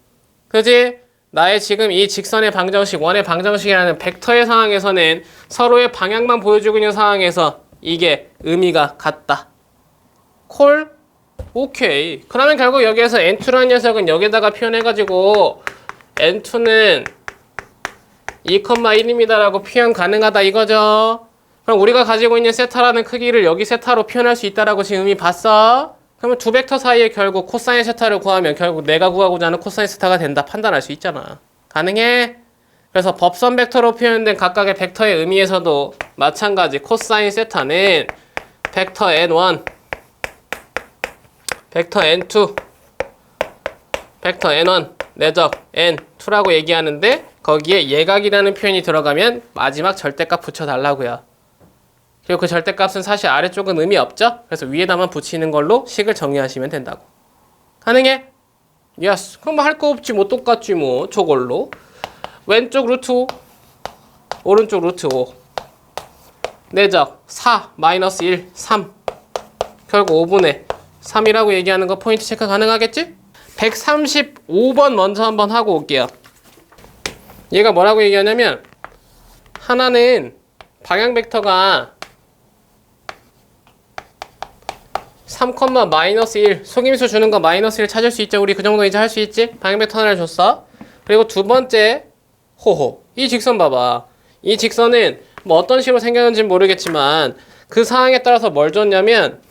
그지? 나의 지금 이 직선의 방정식, 원의 방정식이라는 벡터의 상황에서는 서로의 방향만 보여주고 있는 상황에서 이게 의미가 같다. 콜? 오케이. 그러면 결국 여기에서 n2라는 녀석은 여기다가 표현해가지고 n2는 2,1입니다 라고 표현 가능하다 이거죠. 그럼 우리가 가지고 있는 세타라는 크기를 여기 세타로 표현할 수 있다라고 지금 이미 봤어? 그러면 두 벡터 사이에 결국 코사인 세타를 구하면 결국 내가 구하고자 하는 코사인 세타가 된다 판단할 수 있잖아. 가능해? 그래서 법선 벡터로 표현된 각각의 벡터의 의미에서도 마찬가지 코사인 세타는 벡터 n1, 벡터 n2, 벡터 n1, 내적 n2라고 얘기하는데 거기에 예각이라는 표현이 들어가면 마지막 절대값 붙여달라고요. 그리고 그 절대값은 사실 아래쪽은 의미 없죠? 그래서 위에다만 붙이는 걸로 식을 정리하시면 된다고. 가능해? 예스. 그럼 뭐 할 거 없지 뭐 똑같지 뭐 저걸로. 왼쪽 루트 5, 오른쪽 루트 5. 내적 4, 마이너스 1, 3. 결국 5분의 3이라고 얘기하는 거 포인트 체크 가능하겠지? 135번 먼저 한번 하고 올게요. 얘가 뭐라고 얘기하냐면 하나는 방향 벡터가 3, 마이너스 1 속임수 주는 거 마이너스 1 찾을 수 있죠. 우리 그 정도 이제 할 수 있지? 방향 벡터 하나를 줬어. 그리고 두 번째 호호 이 직선 봐봐. 이 직선은 뭐 어떤 식으로 생겼는지는 모르겠지만 그 상황에 따라서 뭘 줬냐면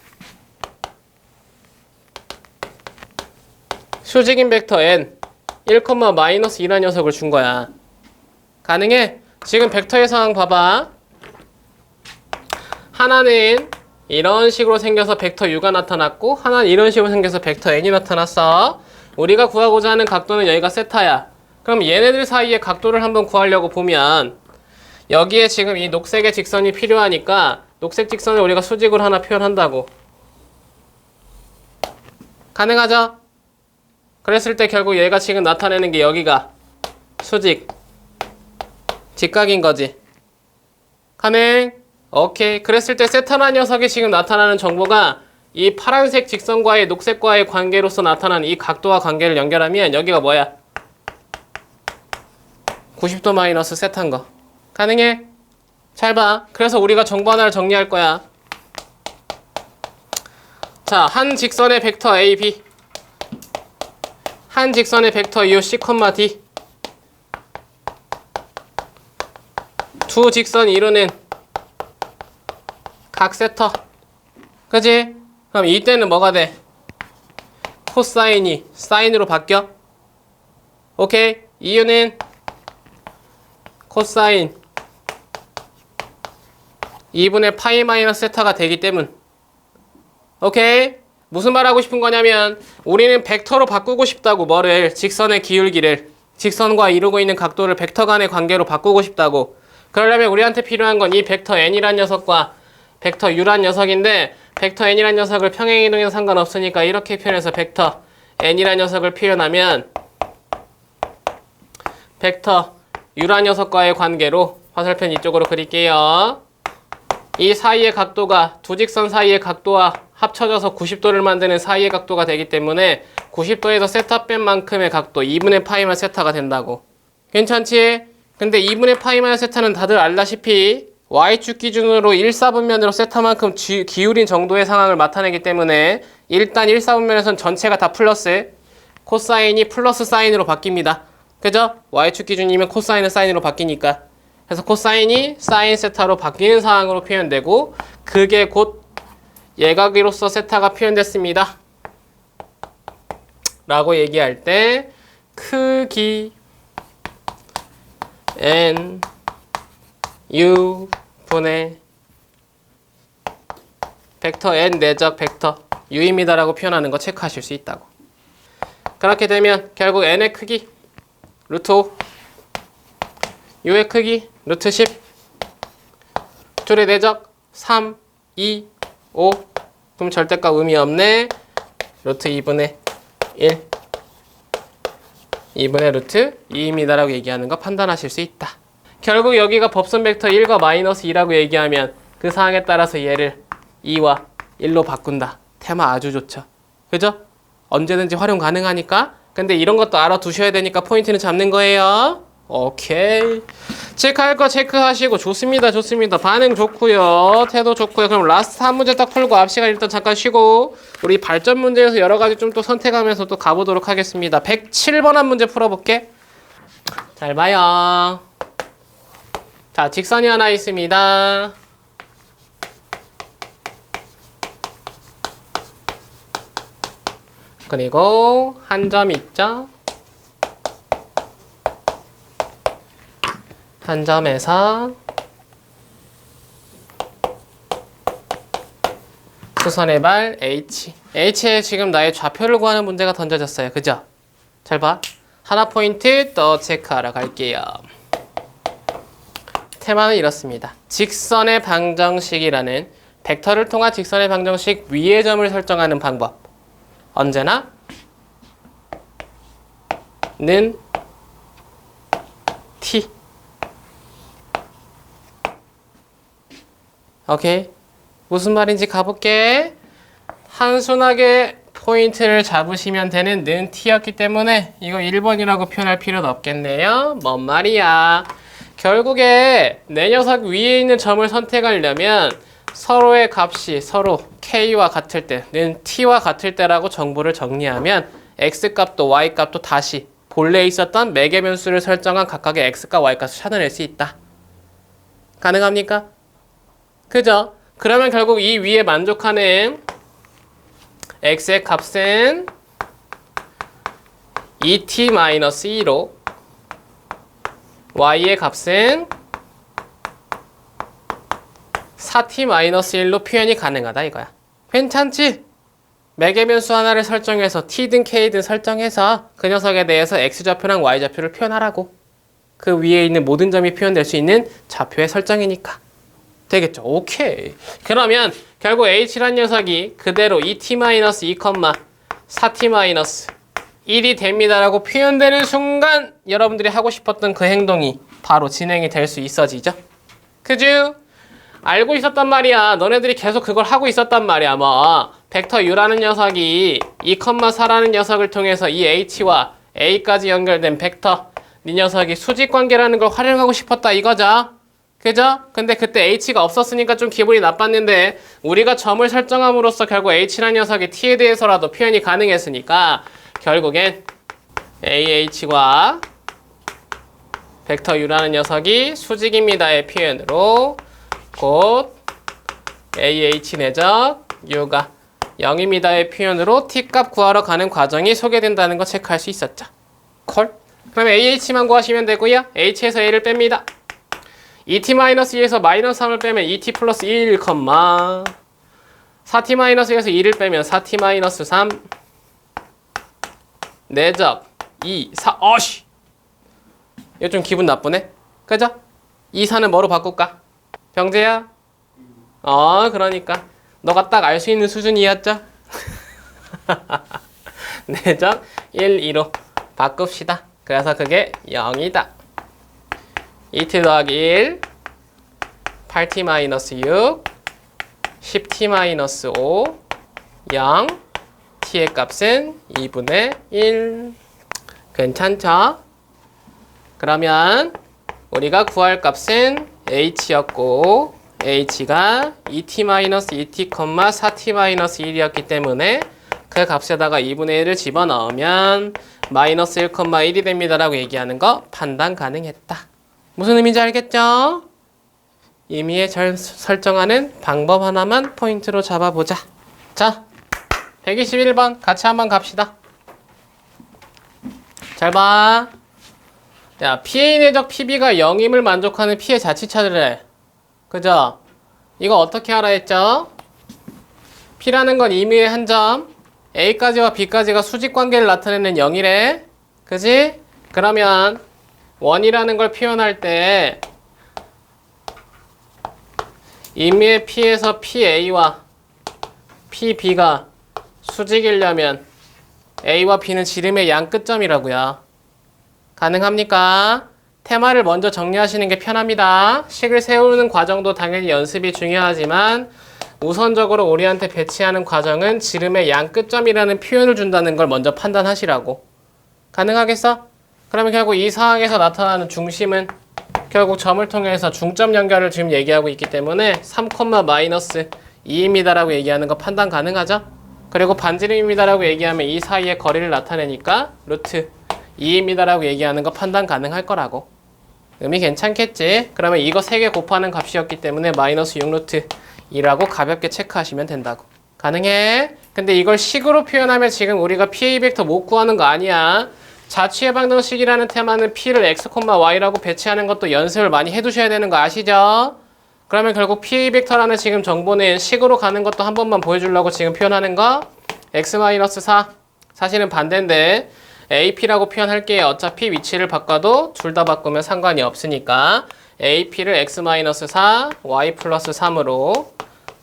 수직인 벡터 n 1, 마이너스 2라는 녀석을 준 거야. 가능해? 지금 벡터의 상황 봐봐. 하나는 이런 식으로 생겨서 벡터 u가 나타났고 하나는 이런 식으로 생겨서 벡터 n이 나타났어. 우리가 구하고자 하는 각도는 여기가 세타야. 그럼 얘네들 사이의 각도를 한번 구하려고 보면 여기에 지금 이 녹색의 직선이 필요하니까 녹색 직선을 우리가 수직으로 하나 표현한다고. 가능하죠? 그랬을 때 결국 얘가 지금 나타내는 게 여기가 수직 직각인 거지. 가능? 오케이. 그랬을 때 세타나 녀석이 지금 나타나는 정보가 이 파란색 직선과의 녹색과의 관계로서 나타나는 이 각도와 관계를 연결하면 여기가 뭐야? 90도 마이너스 세타인 거. 가능해? 잘 봐. 그래서 우리가 정보 하나를 정리할 거야. 자, 한 직선의 벡터 A, B. 한 직선의 벡터 U, C, D. 두 직선이 이루는 각 세터. 그지? 그럼 이때는 뭐가 돼? 코사인이 사인으로 바뀌어? 오케이? 이유는 코사인 2분의 파이 마이너스 세타가 되기 때문. 오케이? 무슨 말 하고 싶은 거냐면 우리는 벡터로 바꾸고 싶다고. 뭐를? 직선의 기울기를. 직선과 이루고 있는 각도를 벡터 간의 관계로 바꾸고 싶다고. 그러려면 우리한테 필요한 건 이 벡터 n이란 녀석과 벡터 u란 녀석인데 벡터 n이란 녀석을 평행이동에서 상관없으니까 이렇게 표현해서 벡터 n이란 녀석을 표현하면 벡터 u란 녀석과의 관계로 화살표 이쪽으로 그릴게요. 이 사이의 각도가 두 직선 사이의 각도와 합쳐져서 90도를 만드는 사이의 각도가 되기 때문에 90도에서 세타 뺀 만큼의 각도 2분의 파이만 세타가 된다고. 괜찮지? 근데 2분의 파이만 세타는 다들 알다시피 y축 기준으로 1사분면으로 세타만큼 기울인 정도의 상황을 나타내기 때문에 일단 1사분면에선 전체가 다 플러스, 코사인이 플러스 사인으로 바뀝니다. 그죠? y축 기준이면 코사인은 사인으로 바뀌니까. 그래서 코사인이 사인 세타로 바뀌는 상황으로 표현되고 그게 곧 예각으로서 세타가 표현됐습니다. 라고 얘기할 때 크기 n u 분의 벡터 n 내적 벡터 u입니다 라고 표현하는 거 체크하실 수 있다고. 그렇게 되면 결국 n의 크기 루트 5, u의 크기 루트 10, 둘의 내적 3, 2, 5. 그럼 절대값 의미 없네. 루트 2분의 1, 2분의 루트 2입니다 라고 얘기하는 거 판단하실 수 있다. 결국 여기가 법선 벡터 1과 마이너스 2라고 얘기하면 그 상황에 따라서 얘를 2와 1로 바꾼다. 테마 아주 좋죠. 그죠? 언제든지 활용 가능하니까. 근데 이런 것도 알아두셔야 되니까 포인트는 잡는 거예요. 오케이. 체크할 거 체크하시고. 좋습니다. 좋습니다. 반응 좋고요. 태도 좋고요. 그럼 라스트 한 문제 딱 풀고 앞 시간 일단 잠깐 쉬고 우리 발전 문제에서 여러 가지 좀 또 선택하면서 또 가보도록 하겠습니다. 107번 한 문제 풀어볼게. 잘 봐요. 자, 직선이 하나 있습니다. 그리고 한 점 있죠? 한 점에서 수선의 발 H. H에 지금 나의 좌표를 구하는 문제가 던져졌어요. 그죠? 잘 봐. 하나 포인트 또 체크하러 갈게요. 테마는 이렇습니다. 직선의 방정식이라는 벡터를 통한 직선의 방정식 위의 점을 설정하는 방법. 언제나 는 t. 오케이. 무슨 말인지 가볼게. 단순하게 포인트를 잡으시면 되는 는 t였기 때문에 이거 1번이라고 표현할 필요는 없겠네요. 뭔 말이야. 결국에 내 녀석 위에 있는 점을 선택하려면 서로의 값이 서로 k와 같을 때, 는 t와 같을 때라고 정보를 정리하면 x값도 y값도 다시 본래 있었던 매개 변수를 설정한 각각의 x값, y값을 찾아낼 수 있다. 가능합니까? 그죠? 그러면 결국 이 위에 만족하는 x의 값은 2t-2로 y의 값은 4t-1로 표현이 가능하다 이거야. 괜찮지? 매개변수 하나를 설정해서 t든 k든 설정해서 그 녀석에 대해서 x좌표랑 y좌표를 표현하라고. 그 위에 있는 모든 점이 표현될 수 있는 좌표의 설정이니까. 되겠죠? 오케이. 그러면 결국 h란 녀석이 그대로 2t-2, 4t-1이 됩니다라고 표현되는 순간 여러분들이 하고 싶었던 그 행동이 바로 진행이 될 수 있어지죠? 그죠? 알고 있었단 말이야. 너네들이 계속 그걸 하고 있었단 말이야. 뭐 벡터 u라는 녀석이 2,4라는 녀석을 통해서 이 h와 a까지 연결된 벡터 이 녀석이 수직관계라는 걸 활용하고 싶었다 이거죠? 그죠? 근데 그때 h가 없었으니까 좀 기분이 나빴는데 우리가 점을 설정함으로써 결국 h라는 녀석이 t에 대해서라도 표현이 가능했으니까 결국엔 ah과 벡터 u라는 녀석이 수직입니다의 표현으로 곧 AH 내적 U가 0입니다의 표현으로 T값 구하러 가는 과정이 소개된다는 거 체크할 수 있었죠. 콜? 그러면 AH만 구하시면 되고요. H에서 A를 뺍니다. 2t-2에서 마이너스 3을 빼면 2t 플러스 1, 4t-에서 2를 빼면 4t-3 내적 2, 4, 어씨! 이거 좀 기분 나쁘네? 그죠? 2, 4는 뭐로 바꿀까? 병재야? 그러니까 너가 딱 알 수 있는 수준이었죠? 내적 1, 2로 바꿉시다. 그래서 그게 0이다. 2t 더하기 1, 8t-6, 10t-5, 0, t의 값은 2분의 1. 괜찮죠? 그러면 우리가 구할 값은 h였고 h가 2t-2t, 4t-1이었기 때문에 그 값에다가 2분의 1을 집어넣으면 마이너스 1, 1이 됩니다 라고 얘기하는 거 판단 가능했다. 무슨 의미인지 알겠죠? 임의에 설정하는 방법 하나만 포인트로 잡아보자. 자, 121번 같이 한번 갑시다. 잘 봐. 야, PA 내적 PB가 0임을 만족하는 P의 자치 찾으래. 그죠? 이거 어떻게 알아 했죠? P라는 건 임의의 한 점, A까지와 B까지가 수직관계를 나타내는 0이래. 그지? 그러면 원이라는 걸 표현할 때 임의의 P에서 PA와 PB가 수직이려면 A와 B는 지름의 양 끝점이라고요. 가능합니까? 테마를 먼저 정리하시는 게 편합니다. 식을 세우는 과정도 당연히 연습이 중요하지만 우선적으로 우리한테 배치하는 과정은 지름의 양 끝점이라는 표현을 준다는 걸 먼저 판단하시라고. 가능하겠어? 그러면 결국 이 상황에서 나타나는 중심은 결국 점을 통해서 중점 연결을 지금 얘기하고 있기 때문에 3,-2입니다 라고 얘기하는 거 판단 가능하죠? 그리고 반지름입니다 라고 얘기하면 이 사이의 거리를 나타내니까 루트 2입니다 라고 얘기하는 거 판단 가능할 거라고. 의미 괜찮겠지? 그러면 이거 3개 곱하는 값이었기 때문에 마이너스 6루트 2라고 가볍게 체크하시면 된다고. 가능해? 근데 이걸 식으로 표현하면 지금 우리가 PA 벡터 못 구하는 거 아니야. 자취해방정식이라는 테마는 P를 x, y라고 배치하는 것도 연습을 많이 해두셔야 되는 거 아시죠? 그러면 결국 PA 벡터라는 지금 정보는 식으로 가는 것도 한 번만 보여주려고 지금 표현하는 거 x-4 사실은 반대인데 AP라고 표현할게요. 어차피 위치를 바꿔도 둘 다 바꾸면 상관이 없으니까 AP를 x-4, y 플러스 3으로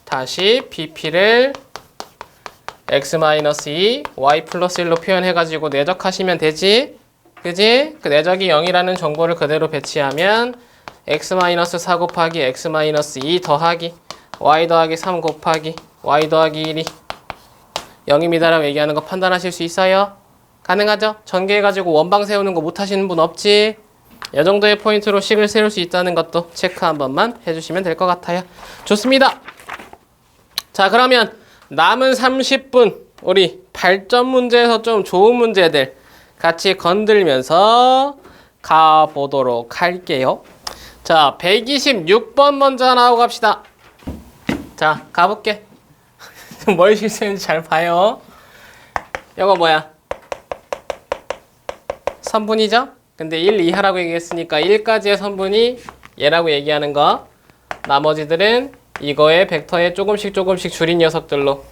다시 BP를 x-2, y 플러스 1로 표현해가지고 내적하시면 되지. 그지? 그 내적이 0이라는 정보를 그대로 배치하면 x-4 곱하기 x-2 더하기 y 더하기 3 곱하기 y 더하기 1이 0입니다 라고 얘기하는 거 판단하실 수 있어요? 가능하죠? 전개해가지고 원방 세우는 거 못하시는 분 없지? 이 정도의 포인트로 식을 세울 수 있다는 것도 체크 한 번만 해주시면 될 것 같아요. 좋습니다. 자, 그러면 남은 30분 우리 발전 문제에서 좀 좋은 문제들 같이 건들면서 가보도록 할게요. 자, 126번 먼저 하나 하고 갑시다. 자, 가볼게. 뭘 실수했는지 잘 봐요. 이거 뭐야? 선분이죠? 근데 1, 2 하라고 얘기했으니까 1까지의 선분이 얘라고 얘기하는 거. 나머지들은 이거의 벡터에 조금씩 줄인 녀석들로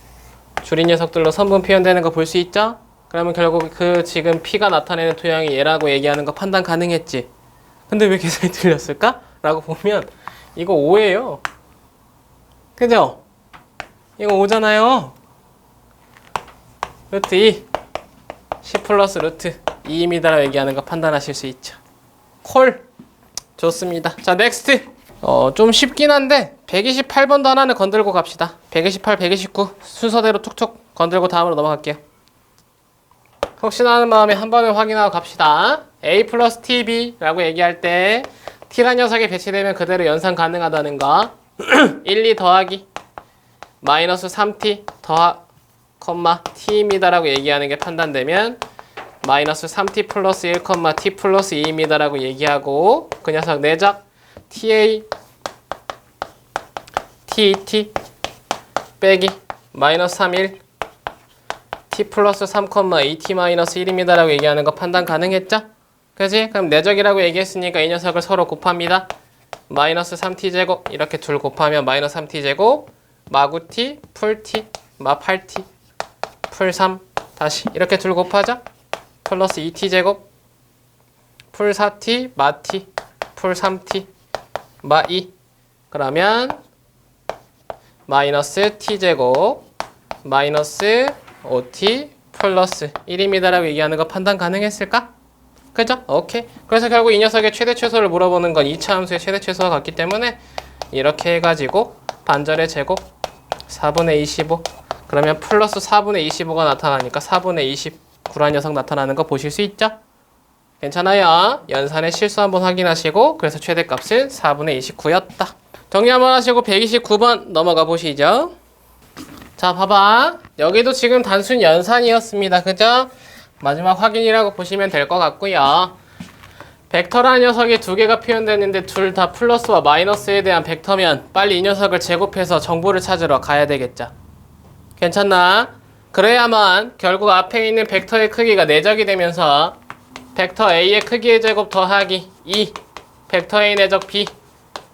선분 표현되는 거 볼 수 있죠? 그러면 결국 그 지금 P가 나타내는 토양이 얘라고 얘기하는 거 판단 가능했지? 근데 왜 계산이 틀렸을까? 라고 보면 이거 5예요. 그죠? 이거 5잖아요. 루트 2 10 플러스 루트 2입니다라고 얘기하는 거 판단하실 수 있죠. 콜. 좋습니다. 자, 넥스트. 좀 쉽긴 한데 128번도 하나는 건들고 갑시다. 128, 129 순서대로 툭툭 건들고 다음으로 넘어갈게요. 혹시나 하는 마음에 한 번을 확인하고 갑시다. a 플러스 tb라고 얘기할 때 t란 녀석이 배치되면 그대로 연산 가능하다는 거. 1, 2 더하기 마이너스 3t t입니다 라고 얘기하는 게 판단되면 마이너스 3t 플러스 1, t 플러스 2입니다 라고 얘기하고 그 녀석 내적 ta tet 빼기 마이너스 3, 1 t 플러스 3, 2t 마이너스 1입니다 라고 얘기하는 거 판단 가능했죠? 그지? 그럼 내적이라고 얘기했으니까 이 녀석을 서로 곱합니다. 마이너스 3t 제곱 이렇게 둘 곱하면 마이너스 3t 제곱 마구 t, 풀 t, 마 8t, 풀 3 다시 이렇게 둘 곱하자. 플러스 2t 제곱 풀 4t, 마 t, 풀 3t, 마 2 그러면 마이너스 t 제곱 마이너스 5t 플러스 1입니다 라고 얘기하는 거 판단 가능했을까? 그죠? 오케이. 그래서 결국 이 녀석의 최대 최소를 물어보는 건 2차 함수의 최대 최소가 같기 때문에 이렇게 해가지고 반절의 제곱 4분의 25 그러면 플러스 4분의 25가 나타나니까 4분의 29란 녀석 나타나는 거 보실 수 있죠? 괜찮아요. 연산의 실수 한번 확인하시고 그래서 최대값은 4분의 29였다. 정리 한번 하시고 129번 넘어가 보시죠. 자, 봐봐. 여기도 지금 단순 연산이었습니다. 그죠? 마지막 확인이라고 보시면 될 것 같고요. 벡터라는 녀석이 두 개가 표현됐는데 둘 다 플러스와 마이너스에 대한 벡터면 빨리 이 녀석을 제곱해서 정보를 찾으러 가야 되겠죠. 괜찮나? 그래야만 결국 앞에 있는 벡터의 크기가 내적이 되면서 벡터 A의 크기의 제곱 더하기 2 벡터 A 내적 B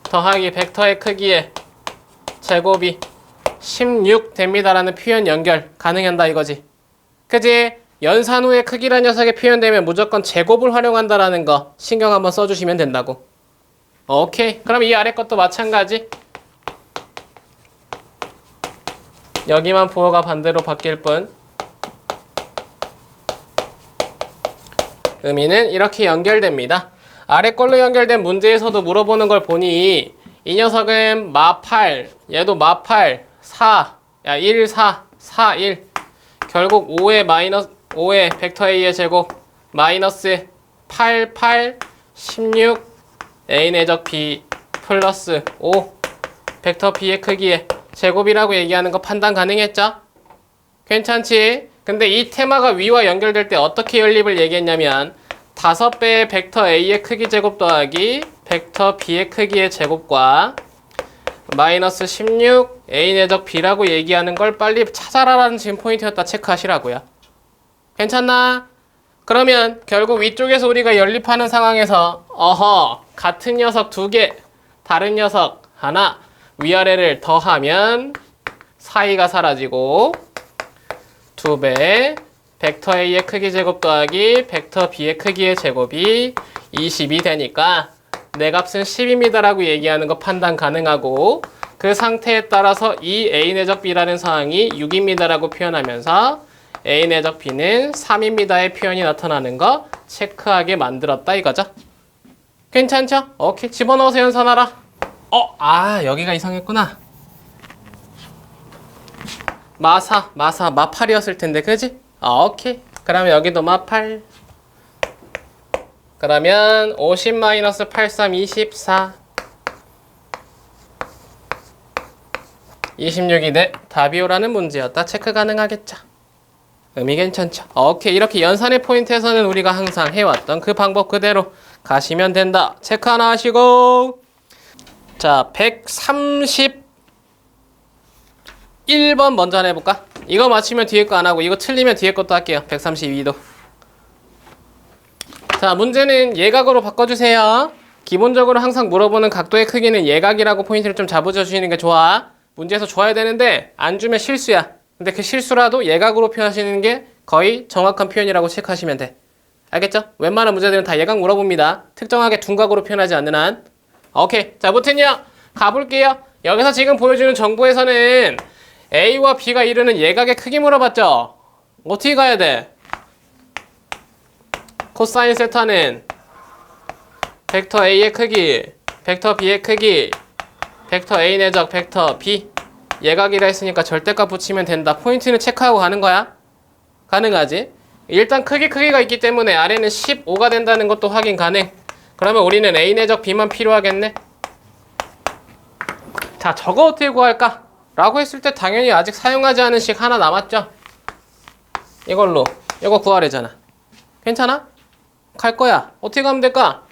더하기 벡터의 크기의 제곱이 16 됩니다라는 표현 연결 가능한다 이거지. 그지? 연산 후에 크기란 녀석이 표현되면 무조건 제곱을 활용한다라는 거 신경 한번 써주시면 된다고. 오케이. 그럼 이 아래 것도 마찬가지. 여기만 부호가 반대로 바뀔 뿐 의미는 이렇게 연결됩니다. 아래 걸로 연결된 문제에서도 물어보는 걸 보니 이 녀석은 마8 얘도 마8 4 야 1 4 4 1 결국 5의 마이너스 5의 벡터 A의 제곱 마이너스 8 8 16 A 내적 B 플러스 5 벡터 B의 크기의 제곱이라고 얘기하는 거 판단 가능했죠? 괜찮지? 근데 이 테마가 위와 연결될 때 어떻게 연립을 얘기했냐면 5배의 벡터 A의 크기 제곱 더하기 벡터 B의 크기의 제곱과 마이너스 16 A 내적 B라고 얘기하는 걸 빨리 찾아라라는 지금 포인트였다 체크하시라고요. 괜찮나? 그러면 결국 위쪽에서 우리가 연립하는 상황에서 같은 녀석 2개 다른 녀석 하나 위아래를 더하면 사이가 사라지고 2배 벡터 A의 크기 제곱 더하기 벡터 B의 크기의 제곱이 20이 되니까 내 값은 10입니다 라고 얘기하는 거 판단 가능하고 그 상태에 따라서 이 A 내적 B라는 상황이 6입니다 라고 표현하면서 A 내적 B는 3입니다의 표현이 나타나는 거 체크하게 만들었다 이거죠. 괜찮죠? 오케이. 집어넣어서 연산하라. 여기가 이상했구나. 마4, 마8이었을 텐데, 그지? 오케이. 그러면 여기도 마8. 그러면 50-83, 24. 26이 네, 답이오라는 문제였다. 체크 가능하겠죠? 의미 괜찮죠? 오케이. 이렇게 연산의 포인트에서는 우리가 항상 해왔던 그 방법 그대로 가시면 된다. 체크 하나 하시고. 자, 131번 먼저 하나 해볼까? 이거 맞히면 뒤에 거 안 하고 이거 틀리면 뒤에 것도 할게요. 132도. 자, 문제는 예각으로 바꿔주세요. 기본적으로 항상 물어보는 각도의 크기는 예각이라고 포인트를 좀 잡아주시는 게 좋아. 문제에서 줘야 되는데 안 주면 실수야. 근데 그 실수라도 예각으로 표현하시는 게 거의 정확한 표현이라고 체크하시면 돼. 알겠죠? 웬만한 문제들은 다 예각 물어봅니다. 특정하게 둔각으로 표현하지 않는 한. 오케이. 자, 무튼요. 가볼게요. 여기서 지금 보여주는 정보에서는 A와 B가 이루는 예각의 크기 물어봤죠? 어떻게 가야 돼? 코사인 세타는 벡터 A의 크기, 벡터 B의 크기, 벡터 A 내적 벡터 B 예각이라 했으니까 절대값 붙이면 된다. 포인트는 체크하고 가는 거야. 가능하지? 일단 크기가 있기 때문에 아래는 15가 된다는 것도 확인 가능. 그러면 우리는 A 내적 B만 필요하겠네. 자, 저거 어떻게 구할까? 라고 했을 때 당연히 아직 사용하지 않은 식 하나 남았죠? 이걸로 이거 구하래잖아. 괜찮아? 갈 거야. 어떻게 가면 될까?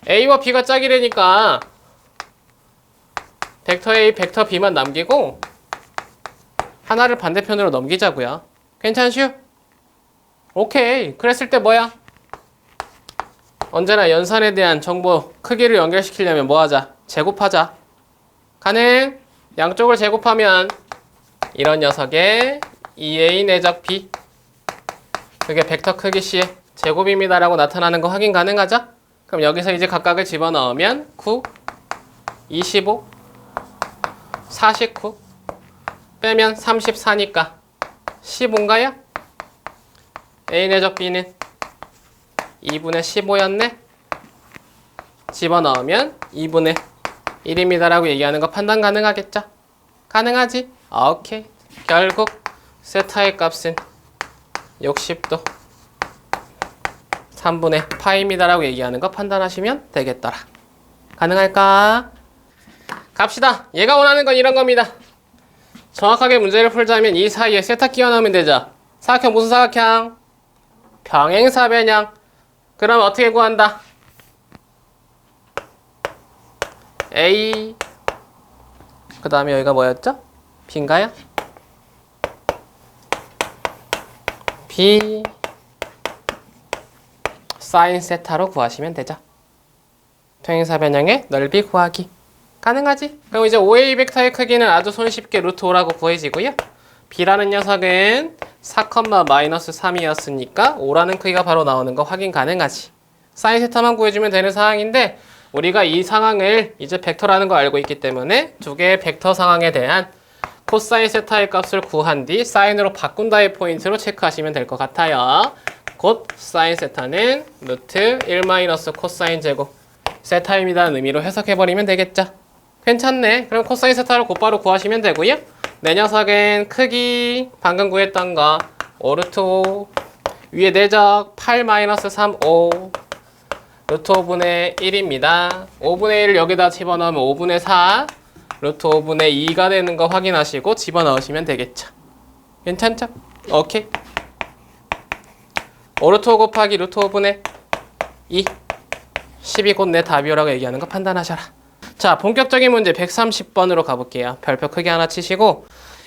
A와 B가 짝이라니까 벡터 A, 벡터 B만 남기고 하나를 반대편으로 넘기자고요. 괜찮슈? 오케이. 그랬을 때 뭐야? 언제나 연산에 대한 정보 크기를 연결시키려면 뭐 하자? 제곱하자. 가능? 양쪽을 제곱하면 이런 녀석의 2A 내적 B 그게 벡터 크기 C의 제곱입니다 라고 나타나는 거 확인 가능하죠? 그럼 여기서 이제 각각을 집어넣으면 9, 25, 49 빼면 34니까 15인가요? A 내적 B는 2분의 15였네? 집어넣으면 2분의 1입니다 라고 얘기하는 거 판단 가능하겠죠? 가능하지? 오케이. 결국 세타의 값은 60도 3분의 파입니다 라고 얘기하는 거 판단하시면 되겠더라. 가능할까? 갑시다. 얘가 원하는 건 이런 겁니다. 정확하게 문제를 풀자면 이 사이에 세타 끼워 넣으면 되죠. 사각형 무슨 사각형? 평행사변형. 그럼 어떻게 구한다? A 그 다음에 여기가 뭐였죠? B인가요? B 사인 세타로 구하시면 되죠. 평행사변형의 넓이 구하기 가능하지? 그럼 이제 OA 벡터의 크기는 아주 손쉽게 루트 5라고 구해지고요. B라는 녀석은 4,-3이었으니까 5라는 크기가 바로 나오는 거 확인 가능하지. 사인 세타만 구해주면 되는 상황인데 우리가 이 상황을 이제 벡터라는 거 알고 있기 때문에 두 개의 벡터 상황에 대한 코사인 세타의 값을 구한 뒤 사인으로 바꾼다의 포인트로 체크하시면 될 것 같아요. 곧 사인 세타는 루트 1 마이너스 코사인 제곱 세타입니다는 의미로 해석해버리면 되겠죠. 괜찮네. 그럼 코사인 세타를 곧바로 구하시면 되고요. 내 녀석은 크기 방금 구했던 거 5루트 5 위에 내적 8 마이너스 3 5 루트 5분의 1입니다. 5분의 1을 여기다 집어넣으면 5분의 4 루트 5분의 2가 되는 거 확인하시고 집어넣으시면 되겠죠. 괜찮죠? 오케이. 5루트 5 곱하기 루트 5분의 2 10이 곧 내 답이라고 얘기하는 거 판단하셔라. 자, 본격적인 문제 130번으로 가볼게요. 별표 크게 하나 치시고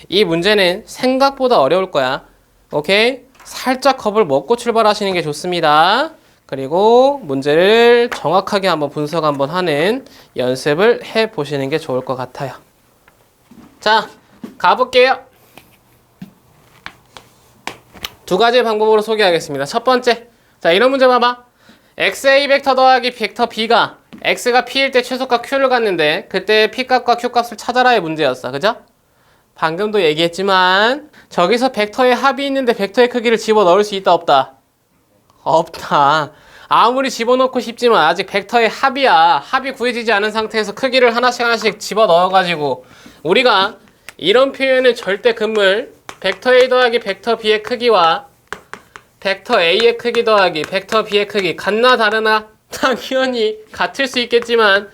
이 문제는 생각보다 어려울 거야. 오케이? 살짝 겁을 먹고 출발하시는 게 좋습니다. 그리고 문제를 정확하게 한번 분석 한번 하는 연습을 해보시는 게 좋을 것 같아요. 자, 가볼게요. 두 가지 방법으로 소개하겠습니다. 첫 번째, 자 이런 문제 봐봐. XA 벡터 더하기 벡터 B가 X가 P일 때 최소값 Q를 갖는데 그때 P값과 Q값을 찾아라의 문제였어. 그죠? 방금도 얘기했지만 저기서 벡터의 합이 있는데 벡터의 크기를 집어넣을 수 있다 없다? 없다. 아무리 집어넣고 싶지만 아직 벡터의 합이야. 합이 구해지지 않은 상태에서 크기를 하나씩 집어넣어가지고 우리가 이런 표현은 절대 금물 벡터 A 더하기 벡터 B의 크기와 벡터 A의 크기 더하기 벡터 B의 크기 같나 다르나? 당연히 같을 수 있겠지만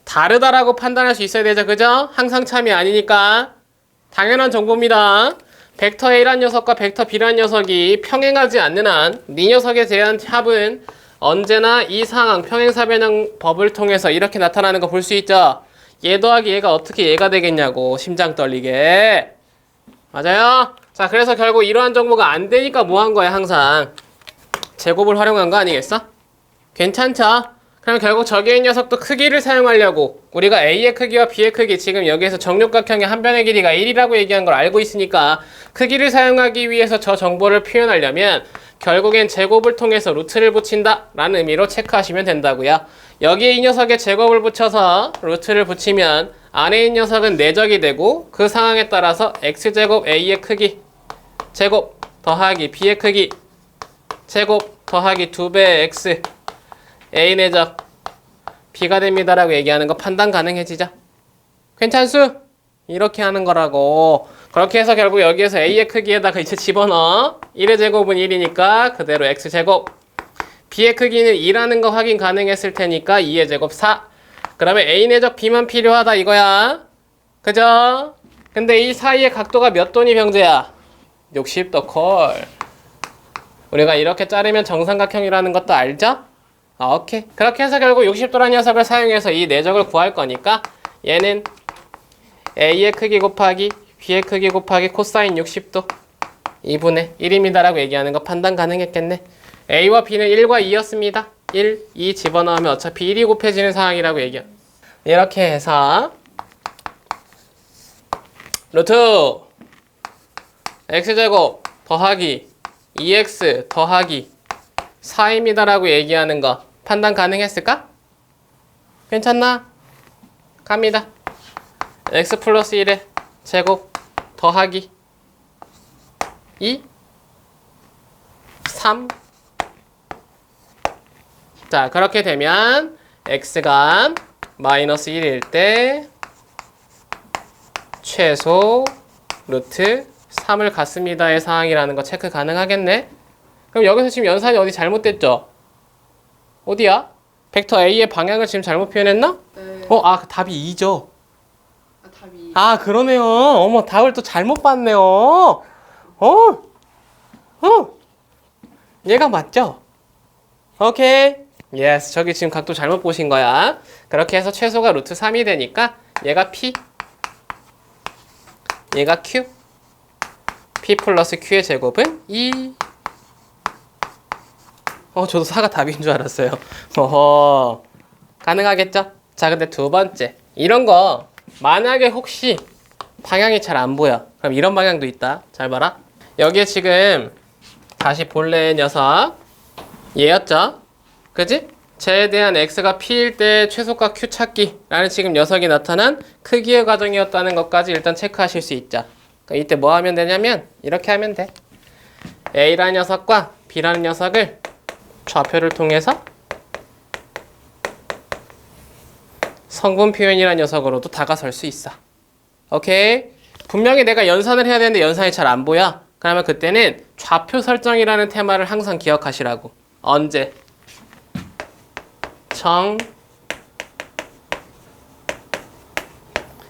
다르다라고 판단할 수 있어야 되죠. 그죠? 항상 참이 아니니까 당연한 정보입니다. 벡터 A란 녀석과 벡터 B란 녀석이 평행하지 않는 한 이 녀석에 대한 합은 언제나 이 상황 평행사변형 법을 통해서 이렇게 나타나는 거 볼 수 있죠. 얘 더하기 얘가 어떻게 얘가 되겠냐고 심장 떨리게. 맞아요? 자, 그래서 결국 이러한 정보가 안 되니까 뭐 한 거야 항상? 제곱을 활용한 거 아니겠어? 괜찮죠? 그럼 결국 저기의 녀석도 크기를 사용하려고 우리가 A의 크기와 B의 크기, 지금 여기에서 정육각형의 한 변의 길이가 1이라고 얘기한 걸 알고 있으니까 크기를 사용하기 위해서 저 정보를 표현하려면 결국엔 제곱을 통해서 루트를 붙인다 라는 의미로 체크하시면 된다고요. 여기에 이 녀석에 제곱을 붙여서 루트를 붙이면 안에 있는 녀석은 내적이 되고 그 상황에 따라서 x제곱 A의 크기 제곱 더하기 B의 크기 제곱 더하기 2배의 x A 내적 B가 됩니다라고 얘기하는 거 판단 가능해지죠? 괜찮수? 이렇게 하는 거라고. 그렇게 해서 결국 여기에서 A의 크기에다가 이제 집어넣어. 1의 제곱은 1이니까 그대로 x제곱. B의 크기는 2라는 거 확인 가능했을 테니까 2의 제곱 4. 그러면 A 내적 B만 필요하다 이거야. 그죠? 근데 이 사이의 각도가 몇 도니 병재야? 60도 콜. 우리가 이렇게 자르면 정삼각형이라는 것도 알죠? 오케이. 그렇게 해서 결국 60도라는 녀석을 사용해서 이 내적을 구할 거니까 얘는 A의 크기 곱하기 B의 크기 곱하기 코사인 60도 2분의 1입니다라고 얘기하는 거 판단 가능했겠네. A와 B는 1과 2였습니다. 1, 2 집어넣으면 어차피 1이 곱해지는 상황이라고 얘기해. 이렇게 해서 루트 x제곱 더하기 2x 더하기 4입니다라고 얘기하는 거 판단 가능했을까? 괜찮나? 갑니다. x 플러스 1의 제곱 더하기 2 3. 자, 그렇게 되면 x가 마이너스 1일 때 최소 루트 3을 갖습니다의 상황이라는 거 체크 가능하겠네? 그럼 여기서 지금 연산이 어디 잘못됐죠? 어디야? 벡터 A의 방향을 지금 잘못 표현했나? 네. 답이 2죠. 답이. 그러네요. 어머, 답을 또 잘못 봤네요. 얘가 맞죠? 오케이. 예스, 저기 지금 각도 잘못 보신 거야. 그렇게 해서 최소가 루트 3이 되니까 얘가 P, 얘가 Q, P 플러스 Q의 제곱은 2. 저도 4가 답인 줄 알았어요. 가능하겠죠? 자, 근데 두 번째. 이런 거 만약에 혹시 방향이 잘 안 보여. 그럼 이런 방향도 있다. 잘 봐라. 여기에 지금 다시 본래의 녀석 얘였죠? 그지? 쟤에 대한 x가 p일 때 최소값 q 찾기라는 지금 녀석이 나타난 크기의 과정이었다는 것까지 일단 체크하실 수 있죠. 그러니까 이때 뭐 하면 되냐면 이렇게 하면 돼. a라는 녀석과 b라는 녀석을 좌표를 통해서 성분 표현이라는 녀석으로도 다가설 수 있어. 오케이? 분명히 내가 연산을 해야 되는데 연산이 잘 안 보여. 그러면 그때는 좌표 설정이라는 테마를 항상 기억하시라고. 언제?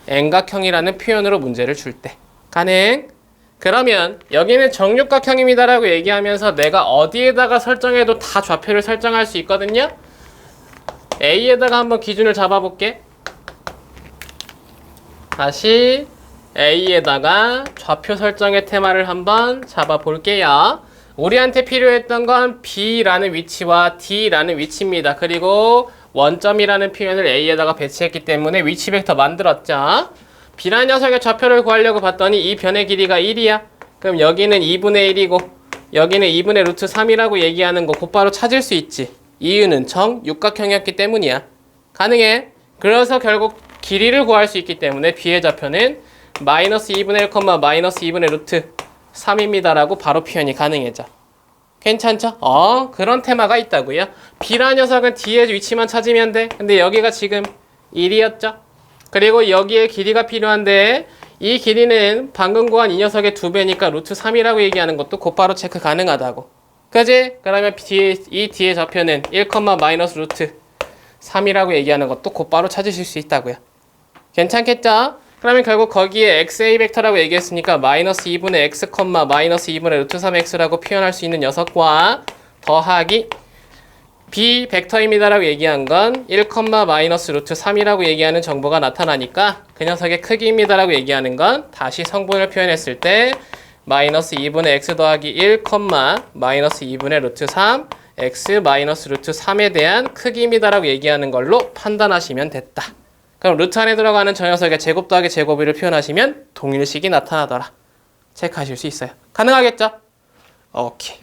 N각형이라는 표현으로 문제를 줄 때. 가능? 그러면 여기는 정육각형입니다라고 얘기하면서 내가 어디에다가 설정해도 다 좌표를 설정할 수 있거든요. A에다가 한번 기준을 잡아볼게. 다시 A에다가 좌표 설정의 테마를 한번 잡아볼게요. 우리한테 필요했던 건 B라는 위치와 D라는 위치입니다. 그리고 원점이라는 표현을 A에다가 배치했기 때문에 위치 벡터 만들었죠. B라는 녀석의 좌표를 구하려고 봤더니 이 변의 길이가 1이야. 그럼 여기는 2분의 1이고 여기는 2분의 루트 3이라고 얘기하는 거 곧바로 찾을 수 있지. 이유는 정육각형이었기 때문이야. 가능해. 그래서 결국 길이를 구할 수 있기 때문에 B의 좌표는 마이너스 2분의 1, 마이너스 2분의 루트 3입니다라고 바로 표현이 가능해져. 괜찮죠? 그런 테마가 있다고요. B라는 녀석은 D의 위치만 찾으면 돼. 근데 여기가 지금 1이었죠? 그리고 여기에 길이가 필요한데 이 길이는 방금 구한 이 녀석의 2배니까 루트 3이라고 얘기하는 것도 곧바로 체크 가능하다고. 그지? 그러면 이 D의 좌표는 1, 마이너스 루트 3이라고 얘기하는 것도 곧바로 찾으실 수 있다고요. 괜찮겠죠? 그러면 결국 거기에 XA 벡터라고 얘기했으니까 마이너스 2분의 X, 마이너스 2분의 루트 3X라고 표현할 수 있는 녀석과 더하기 B 벡터입니다라고 얘기한 건 1, 마이너스 루트 3이라고 얘기하는 정보가 나타나니까 그 녀석의 크기입니다라고 얘기하는 건 다시 성분을 표현했을 때 마이너스 2분의 x 더하기 1, 마이너스 2분의 루트 3, x 마이너스 루트 3에 대한 크기입니다라고 얘기하는 걸로 판단하시면 됐다. 그럼 루트 안에 들어가는 저 녀석의 제곱 더하기 제곱을 표현하시면 동일식이 나타나더라. 체크하실 수 있어요. 가능하겠죠? 오케이.